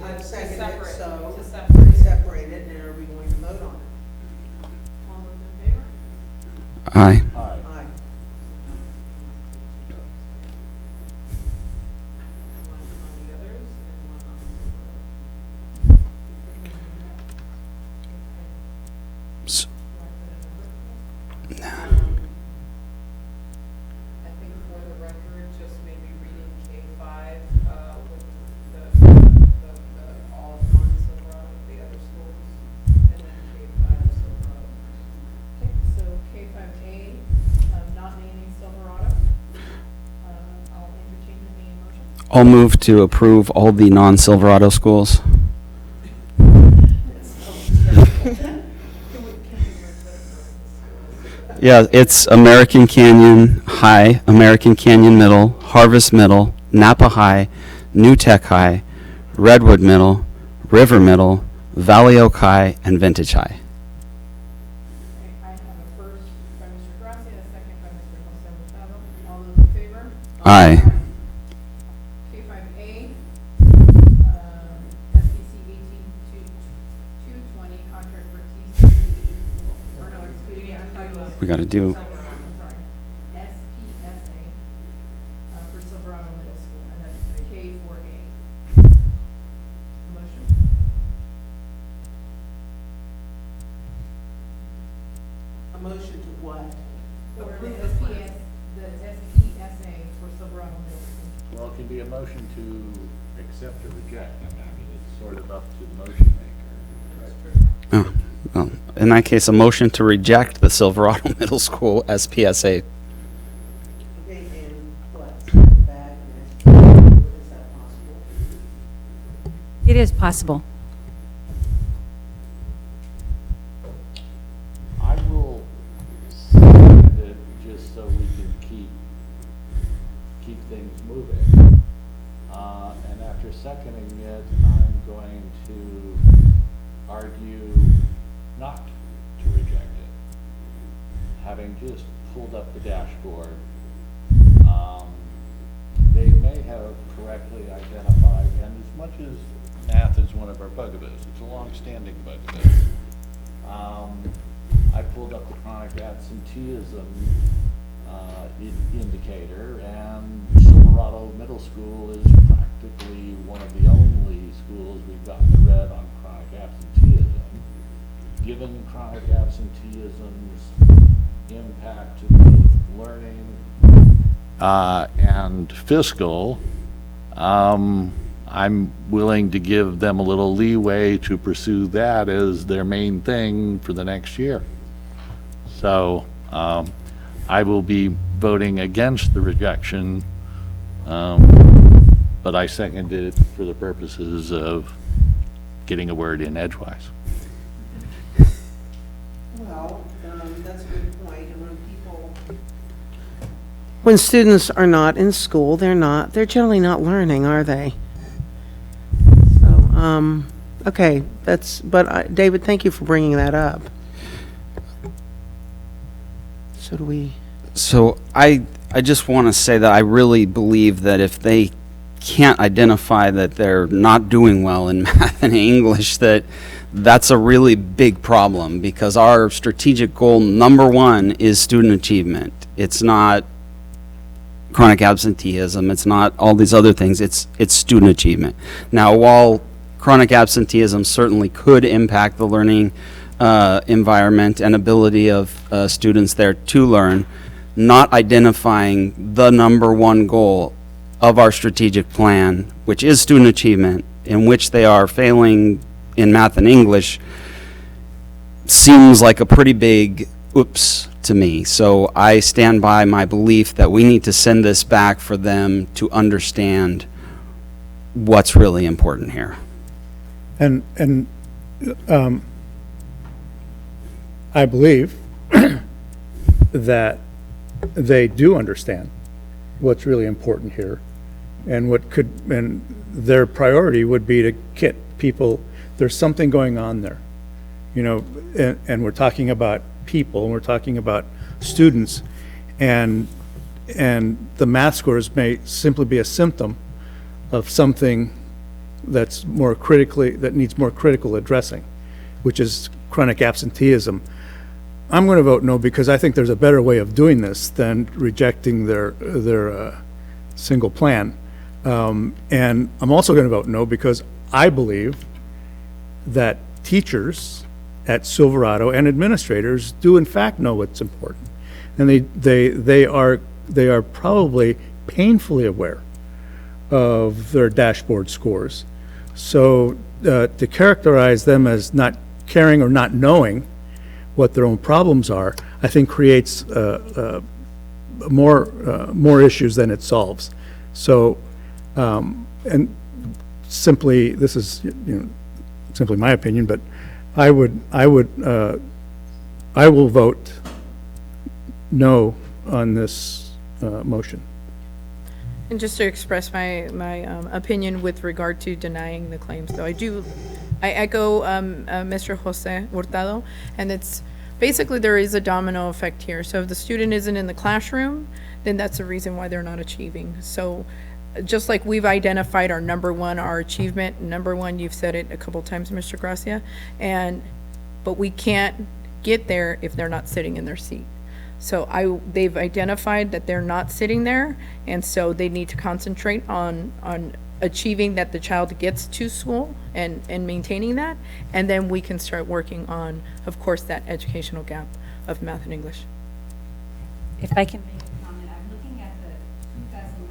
I've seconded it, so separate it, and are we going to vote on it? All those in favor? Aye. Aye. S- I think for the record, just maybe reading K-5 with the all non-Silverado, the other schools. I'll move to approve all the non-Silverado schools. Yeah, it's American Canyon High, American Canyon Middle, Harvest Middle, Napa High, New Tech High, Redwood Middle, River Middle, Valley Oak High, and Vintage High. I have a first by Mr. Gracia, a second by Mr. Jose Hurtado. All those in favor? Aye. K5A, SBC 18220, contract for TCE, or no, excuse me, I thought it was. We got to do. I'm sorry, SPSA, for Silverado Middle School, and that's K4A. Motion? A motion to what? For the SPSA for Silverado Middle School. Well, it can be a motion to accept or reject. I mean, it's sort of up to the motion maker. Oh, well, in that case, a motion to reject the Silverado Middle School SPSA. Okay, and what? Back and is that possible? It is possible. I will second it just so we can keep things moving. And after seconding it, I'm going to argue not to reject it. Having just pulled up the dashboard, they may have correctly identified, and as much as math is one of our bugaboos, it's a long-standing bugaboo. I pulled up the chronic absenteeism indicator, and Silverado Middle School is practically one of the only schools we've gotten the red on chronic absenteeism. Given chronic absenteeism's impact to both learning and fiscal, I'm willing to give them a little leeway to pursue that as their main thing for the next year. So I will be voting against the rejection, but I seconded it for the purposes of getting a word in edgewise. Well, that's a good point. And when students are not in school, they're generally not learning, are they? So, okay, David, thank you for bringing that up. So do we? So I just want to say that I really believe that if they can't identify that they're not doing well in math and English, that's a really big problem, because our strategic goal number one is student achievement. It's not chronic absenteeism. It's not all these other things. It's student achievement. Now, while chronic absenteeism certainly could impact the learning environment and ability of students there to learn, not identifying the number one goal of our strategic plan, which is student achievement, in which they are failing in math and English, seems like a pretty big oops to me. So I stand by my belief that we need to send this back for them to understand what's really important here. And I believe that they do understand what's really important here, and their priority would be to get people. There's something going on there, and we're talking about people, and we're talking about students, and the math scores may simply be a symptom of something that needs more critical addressing, which is chronic absenteeism. I'm going to vote no, because I think there's a better way of doing this than rejecting their single plan. And I'm also going to vote no, because I believe that teachers at Silverado and administrators do in fact know what's important, and they are probably painfully aware of their dashboard scores. So to characterize them as not caring or not knowing what their own problems are, I think creates more issues than it solves. So And simply, this is, simply my opinion, but I will vote no on this motion. And just to express my opinion with regard to denying the claims, though, I echo Mr. Jose Hurtado, and it's basically there is a domino effect here. So if the student isn't in the classroom, then that's the reason why they're not achieving. So just like we've identified our our achievement, number one, you've said it a couple times, Mr. Gracia, but we can't get there if they're not sitting in their seat. So they've identified that they're not sitting there, and so they need to concentrate on achieving that the child gets to school and maintaining that, and then we can start working on, of course, that educational gap of math and English. If I can make a comment, I'm looking at the 2019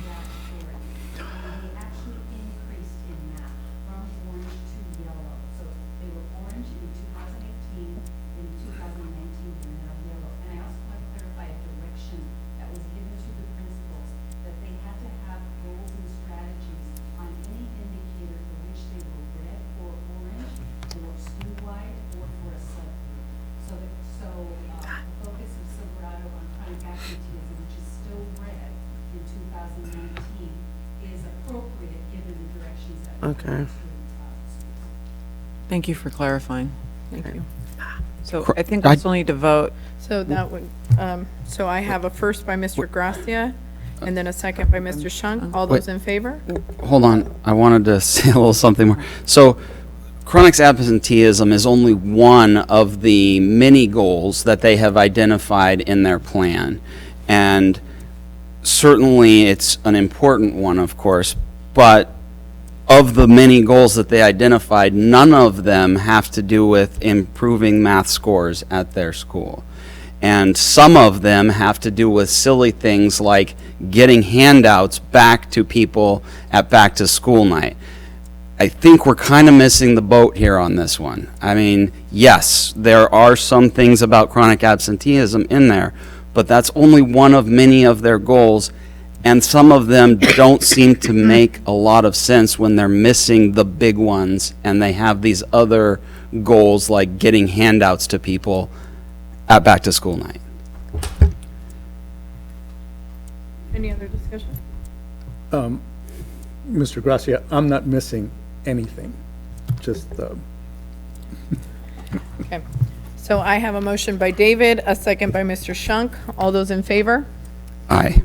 gap report, and they actually increased in math from orange to yellow. So they were orange in 2018, in 2019 they're now yellow. And I also want to clarify a direction that was given to the principals, that they had to have goals and strategies on any indicator for which they were red or orange, or school-wide, or for a subgroup. So the focus of Silverado on chronic absenteeism, which is still red in 2019, is appropriate given the directions that we're Okay. Thank you for clarifying. Thank you. So I think we still need to vote. So that would, so I have a first by Mr. Gracia, and then a second by Mr. Shunk. All those in favor? Hold on, I wanted to say a little something more. So, chronic absenteeism is only one of the many goals that they have identified in their plan. And certainly it's an important one, of course, but of the many goals that they identified, none of them have to do with improving math scores at their school. And some of them have to do with silly things like getting handouts back to people at back to school night. I think we're kind of missing the boat here on this one. I mean, yes, there are some things about chronic absenteeism in there, but that's only one of many of their goals, and some of them don't seem to make a lot of sense when they're missing the big ones and they have these other goals like getting handouts to people at back to school night. Any other discussion? Mr. Gracia, I'm not missing anything, just, Okay. So I have a motion by David, a second by Mr. Shunk. All those in favor? Aye.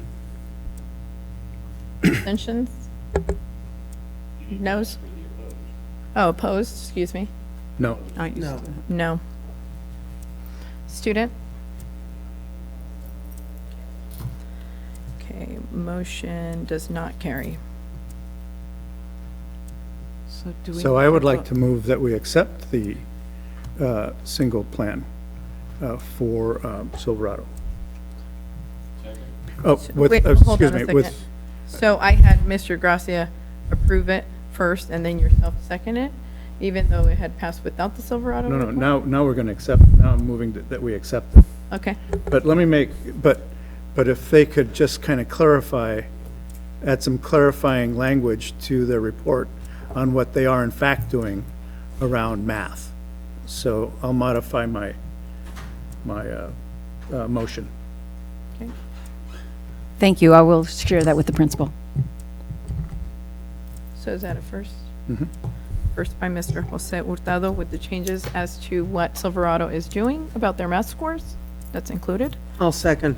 Abstentions? Noes? Oh, opposed, excuse me. no. No. Student? Okay, motion does not carry. So I would like to move that we accept the single plan for Silverado. Oh, with, Wait, hold excuse on a me, second. with, So I had Mr. Gracia approve it first and then yourself second it, even though it had passed without the Silverado no, report? now we're going to accept, now I'm moving that we accept it. Okay. But let me make, but if they could just kind of clarify, add some clarifying language to their report on what they are in fact doing around math. So I'll modify my motion. Okay. Thank you. I will share that with the principal. So is that a first? Mhm. First by Mr. Jose Hurtado with the changes as to what Silverado is doing about their math scores. That's included. I'll second.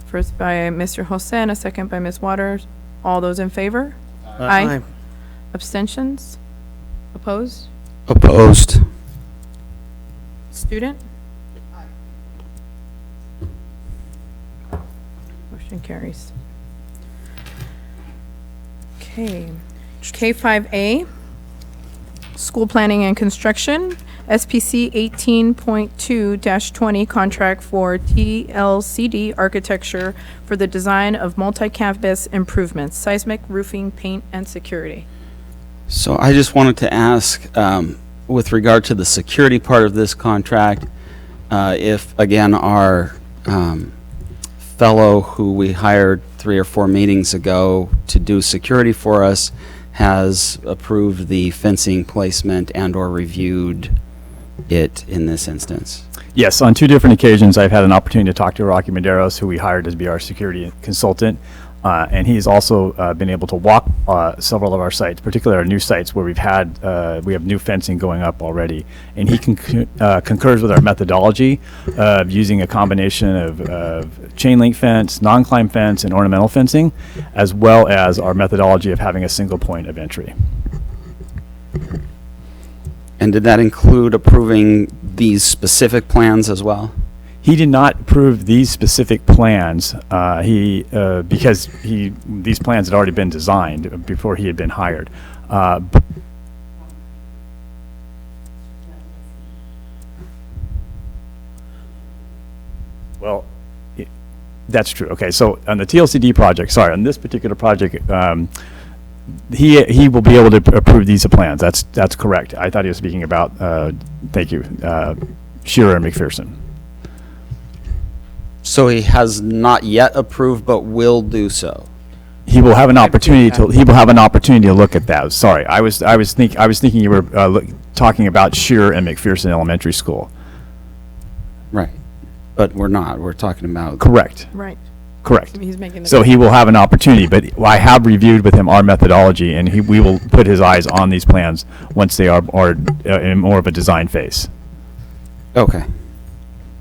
First by Mr. Jose and a second by Ms. Waters. All those in favor? Aye. Abstentions? Opposed? Opposed. Student? Motion carries. Okay. K5A, School Planning and Construction, SPC 18.2-20 contract for TLCD architecture for the design of multi-campus improvements, seismic, roofing, paint, and security. So I just wanted to ask, with regard to the security part of this contract, if, again, our fellow who we hired 3 or 4 meetings ago to do security for us has approved the fencing placement and/or reviewed it in this instance. Yes, on 2 different occasions, I've had an opportunity to talk to Rocky Maderos, who we hired to be our security consultant. And he's also been able to walk several of our sites, particularly our new sites where we have new fencing going up already. And he concurs with our methodology of using a combination of chain link fence, non-climb fence, and ornamental fencing, as well as our methodology of having a single point of entry. And did that include approving these specific plans as well? He did not approve these specific plans, because these plans had already been designed before he had been hired. Well, that's true. Okay, so on the TLCD project, sorry, on this particular project, he will be able to approve these plans. That's correct. I thought he was speaking about, thank you, Shearer and McPherson. So he has not yet approved, but will do so. He will have an opportunity to look at that. Sorry, I was thinking you were talking about Shearer and McPherson Elementary School. Right, but we're not. We're talking about Correct. Right. Correct. He's making the. So he will have an opportunity, but I have reviewed with him our methodology, and we will put his eyes on these plans once they are in more of a design phase. Okay.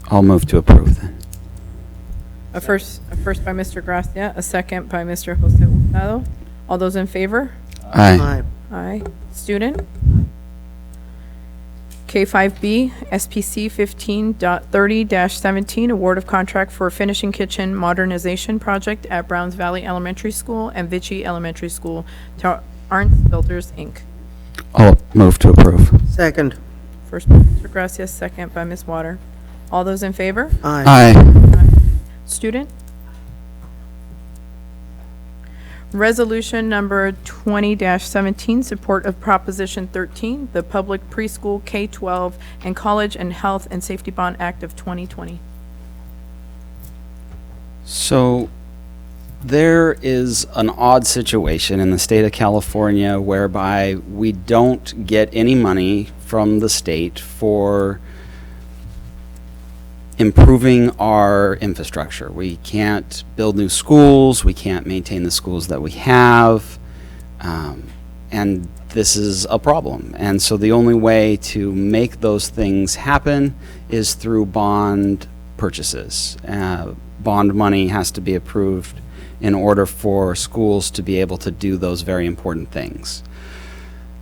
I'll move to approve then. A first by Mr. Gracia, a second by Mr. Jose Hurtado. All those in favor? Aye. Aye. Student? K5B, SPC 15.30-17, award of contract for finishing kitchen modernization project at Browns Valley Elementary School and Vichy Elementary School to Arndt Builders, Inc. I'll move to approve. Second. First by Mr. Gracia, second by Ms. Water. All those in favor? Aye. Aye. Student? Resolution number 20-17, support of Proposition 13, the Public Preschool K-12 and College and Health and Safety Bond Act of 2020. So there is an odd situation in the state of California whereby we don't get any money from the state for improving our infrastructure. We can't build new schools, we can't maintain the schools that we have, and this is a problem. And so the only way to make those things happen is through bond purchases. Bond money has to be approved in order for schools to be able to do those very important things.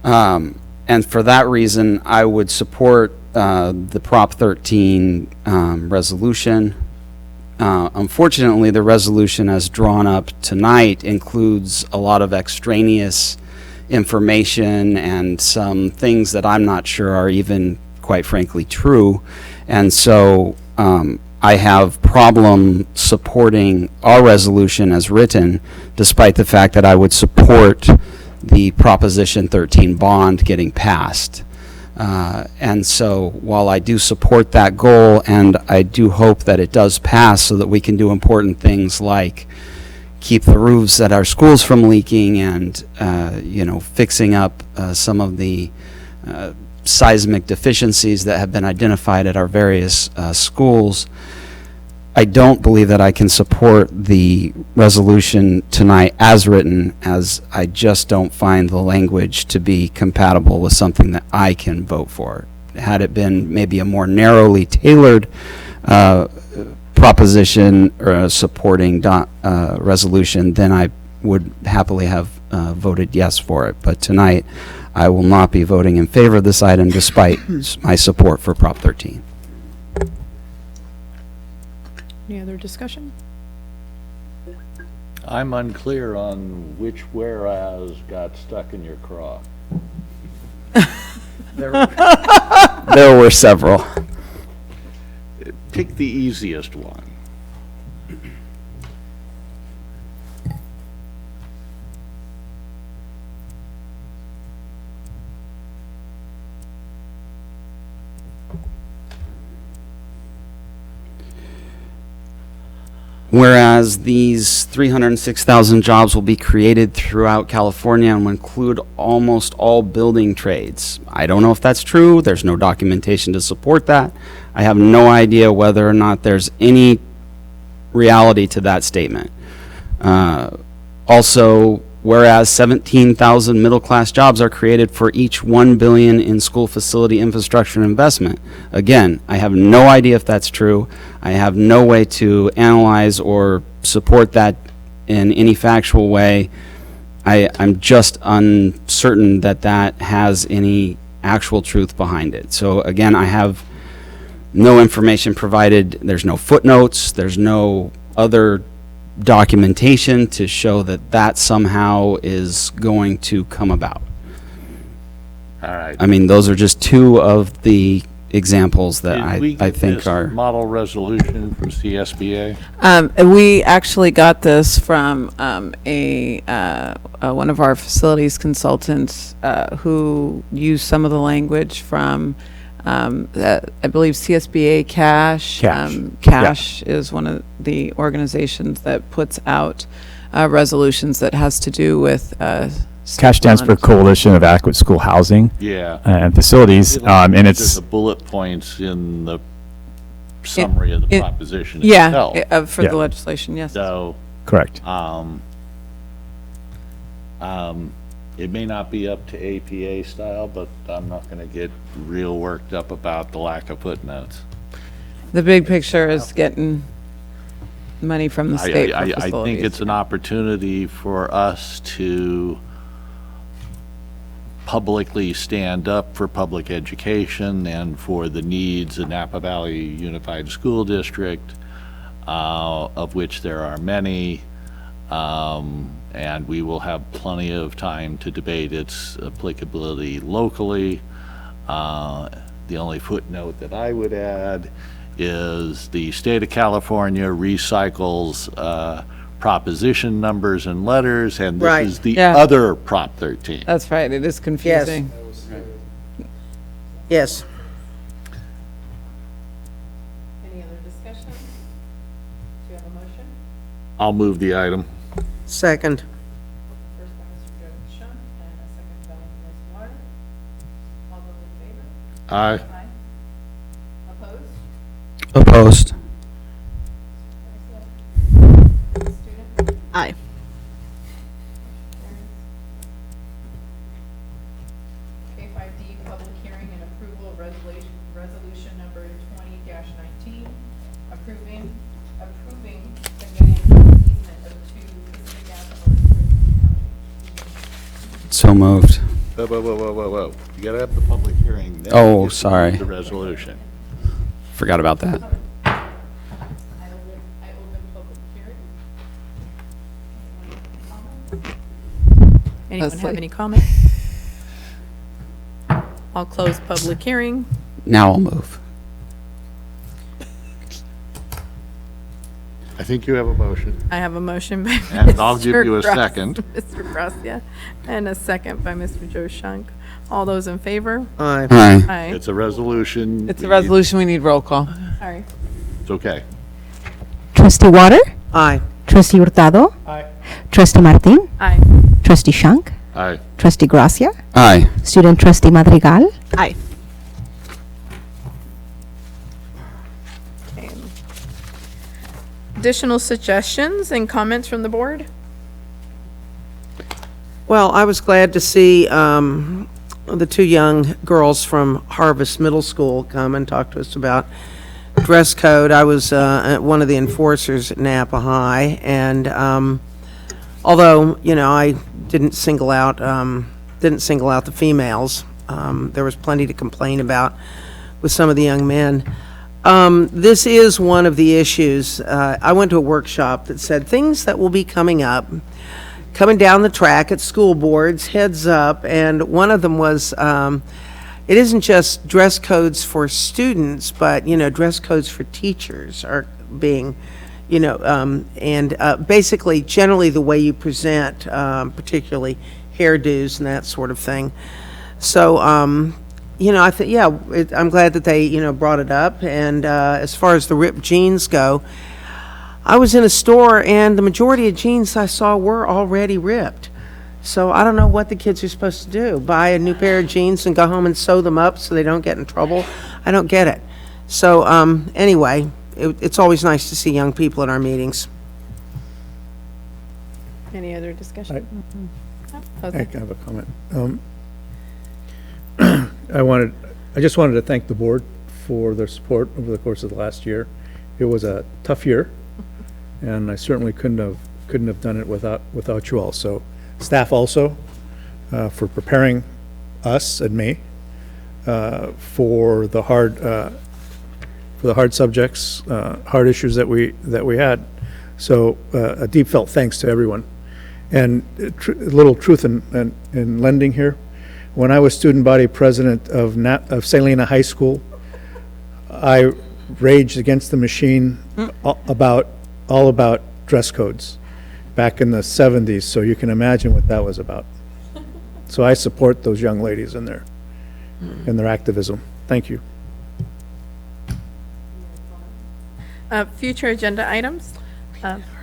And for that reason, I would support the Prop 13 resolution. Unfortunately, the resolution as drawn up tonight includes a lot of extraneous information and some things that I'm not sure are even, quite frankly, true. And so I have problem supporting our resolution as written, despite the fact that I would support the Proposition 13 bond getting passed. And so while I do support that goal, and I do hope that it does pass so that we can do important things like keep the roofs at our schools from leaking and, fixing up some of the seismic deficiencies that have been identified at our various schools, I don't believe that I can support the resolution tonight as written, as I just don't find the language to be compatible with something that I can vote for. Had it been maybe a more narrowly tailored proposition or a supporting resolution, then I would happily have voted yes for it. But tonight, I will not be voting in favor of this item despite my support for Prop 13. Any other discussion? I'm unclear on which whereas got stuck in your craw. There were several. Pick the easiest one. Whereas these 306,000 jobs will be created throughout California and will include almost all building trades. I don't know if that's true. There's no documentation to support that. I have no idea whether or not there's any reality to that statement. Also, whereas 17,000 middle-class jobs are created for each $1 billion in school facility infrastructure investment. Again, I have no idea if that's true. I have no way to analyze or support that in any factual way. I'm just uncertain that that has any actual truth behind it. So again, I have no information provided. There's no footnotes. There's no other documentation to show that that somehow is going to come about. All right. I mean, those are just two of the examples that I think are. Model resolution from CSBA? We actually got this from one of our facilities consultants who used some of the language from I believe CSBA Cash. Cash is one of the organizations that puts out resolutions that has to do with Cash stands for Coalition of Adequate School Housing. Yeah. And Facilities, and it's There's the bullet points in the summary of the proposition yeah, itself. for the legislation, yes. So. Correct. It may not be up to APA style, but I'm not going to get real worked up about the lack of footnotes. The big picture is getting money from the state for I facilities. think it's an opportunity for us to publicly stand up for public education and for the needs of Napa Valley Unified School District, of which there are many. And we will have plenty of time to debate its applicability locally. The only footnote that I would add is the state of California recycles proposition numbers and letters, and this is the other Prop 13. That's right, it is confusing. Yes. Any other discussion? Do you have a motion? I'll move the item. Second. First by Mr. Joe Shunk and a second by Ms. Water. All those in favor? Aye. Opposed? Opposed. Student? Aye. K5D, public hearing and approval of resolution number 20-19, approving the easement of two Pacific Gas County. So moved. Whoa. You gotta have the public hearing. Then Oh, you get to sorry. move the resolution. Forgot about that. I open public hearing. Anyone have Leslie. any comment? I'll close public hearing. Now I'll move. I think you have a motion. I have a motion by And I'll give Mr. you a Gras- second. Mr. Gracia, and a second by Mr. Joe Shunk. All those in favor? Aye. Aye. Aye. It's a resolution. It's a resolution, we need roll call. Sorry. It's okay. Trustee Water? Aye. Trustee Hurtado? Aye. Trustee Martin? Aye. Trustee Shank? Aye. Trustee Gracia? Aye. Student Trustee Madrigal? Aye. Okay. Additional suggestions and comments from the board? Well, I was glad to see the two young girls from Harvest Middle School come and talk to us about dress code. I was one of the enforcers at Napa High, and although, you know, I didn't single out the females, there was plenty to complain about with some of the young men. This is one of the issues. I went to a workshop that said things that will be coming down the track at school boards, heads up, and one of them was, it isn't just dress codes for students, but, you know, dress codes for teachers are being, you know, and basically, generally the way you present, particularly hairdos and that sort of thing. So, you know, I'm glad that they, you know, brought it up, and as far as the ripped jeans go, I was in a store and the majority of jeans I saw were already ripped. So I don't know what the kids are supposed to do. Buy a new pair of jeans and go home and sew them up so they don't get in trouble? I don't get it. So anyway, it's always nice to see young people at our meetings. Any other discussion? I have a comment. I just wanted to thank the board for their support over the course of the last year. It was a tough year, and I certainly couldn't have done it without you all. So, staff also for preparing us and me for the hard subjects, hard issues that we had. So, a deep felt thanks to everyone. And a little truth in lending here. When I was student body president of Salina High School, I raged against the machine all about dress codes back in the 70s, so you can imagine what that was about. So I support those young ladies in their activism. Thank you. Future agenda items.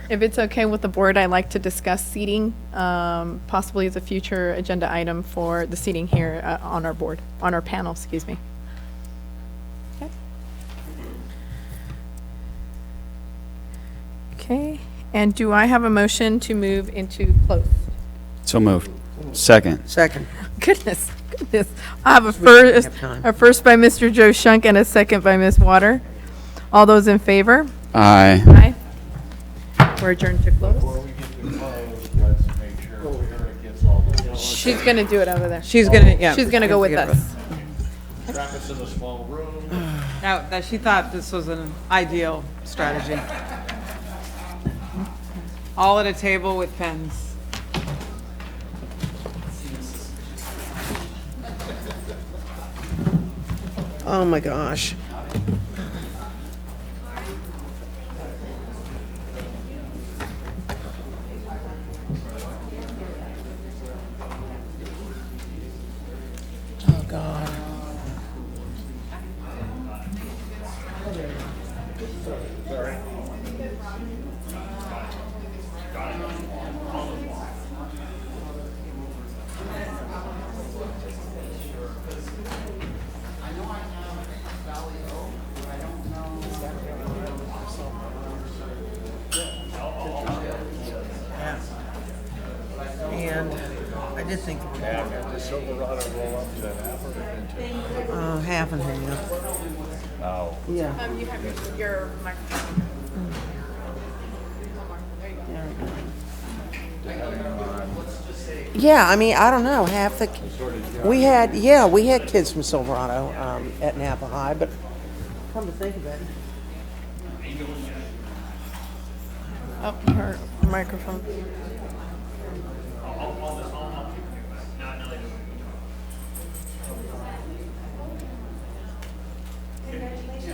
If it's okay with the board, I'd like to discuss seating, possibly as a future agenda item for the seating here on our board, on our panel, excuse me. Okay. Okay, and do I have a motion to move into close? So moved. Second. Second. Goodness. I have a first by Mr. Joe Shunk and a second by Ms. Water. All those in favor? Aye. Aye. We're adjourned to close. Let's make sure Kara gets all the. She's gonna do it over there. She's gonna, yeah. She's gonna go with us. Trap us in a small room. Now, she thought this was an ideal strategy. All at a table with pens. Oh my gosh. Oh God. And I did think. The Silverado roll up to that half of it. Half and half. Oh. Yeah. You have your microphone. Yeah, I mean, I don't know, half the, we had kids from Silverado at Napa High, but come to think of it. Oh, her microphone.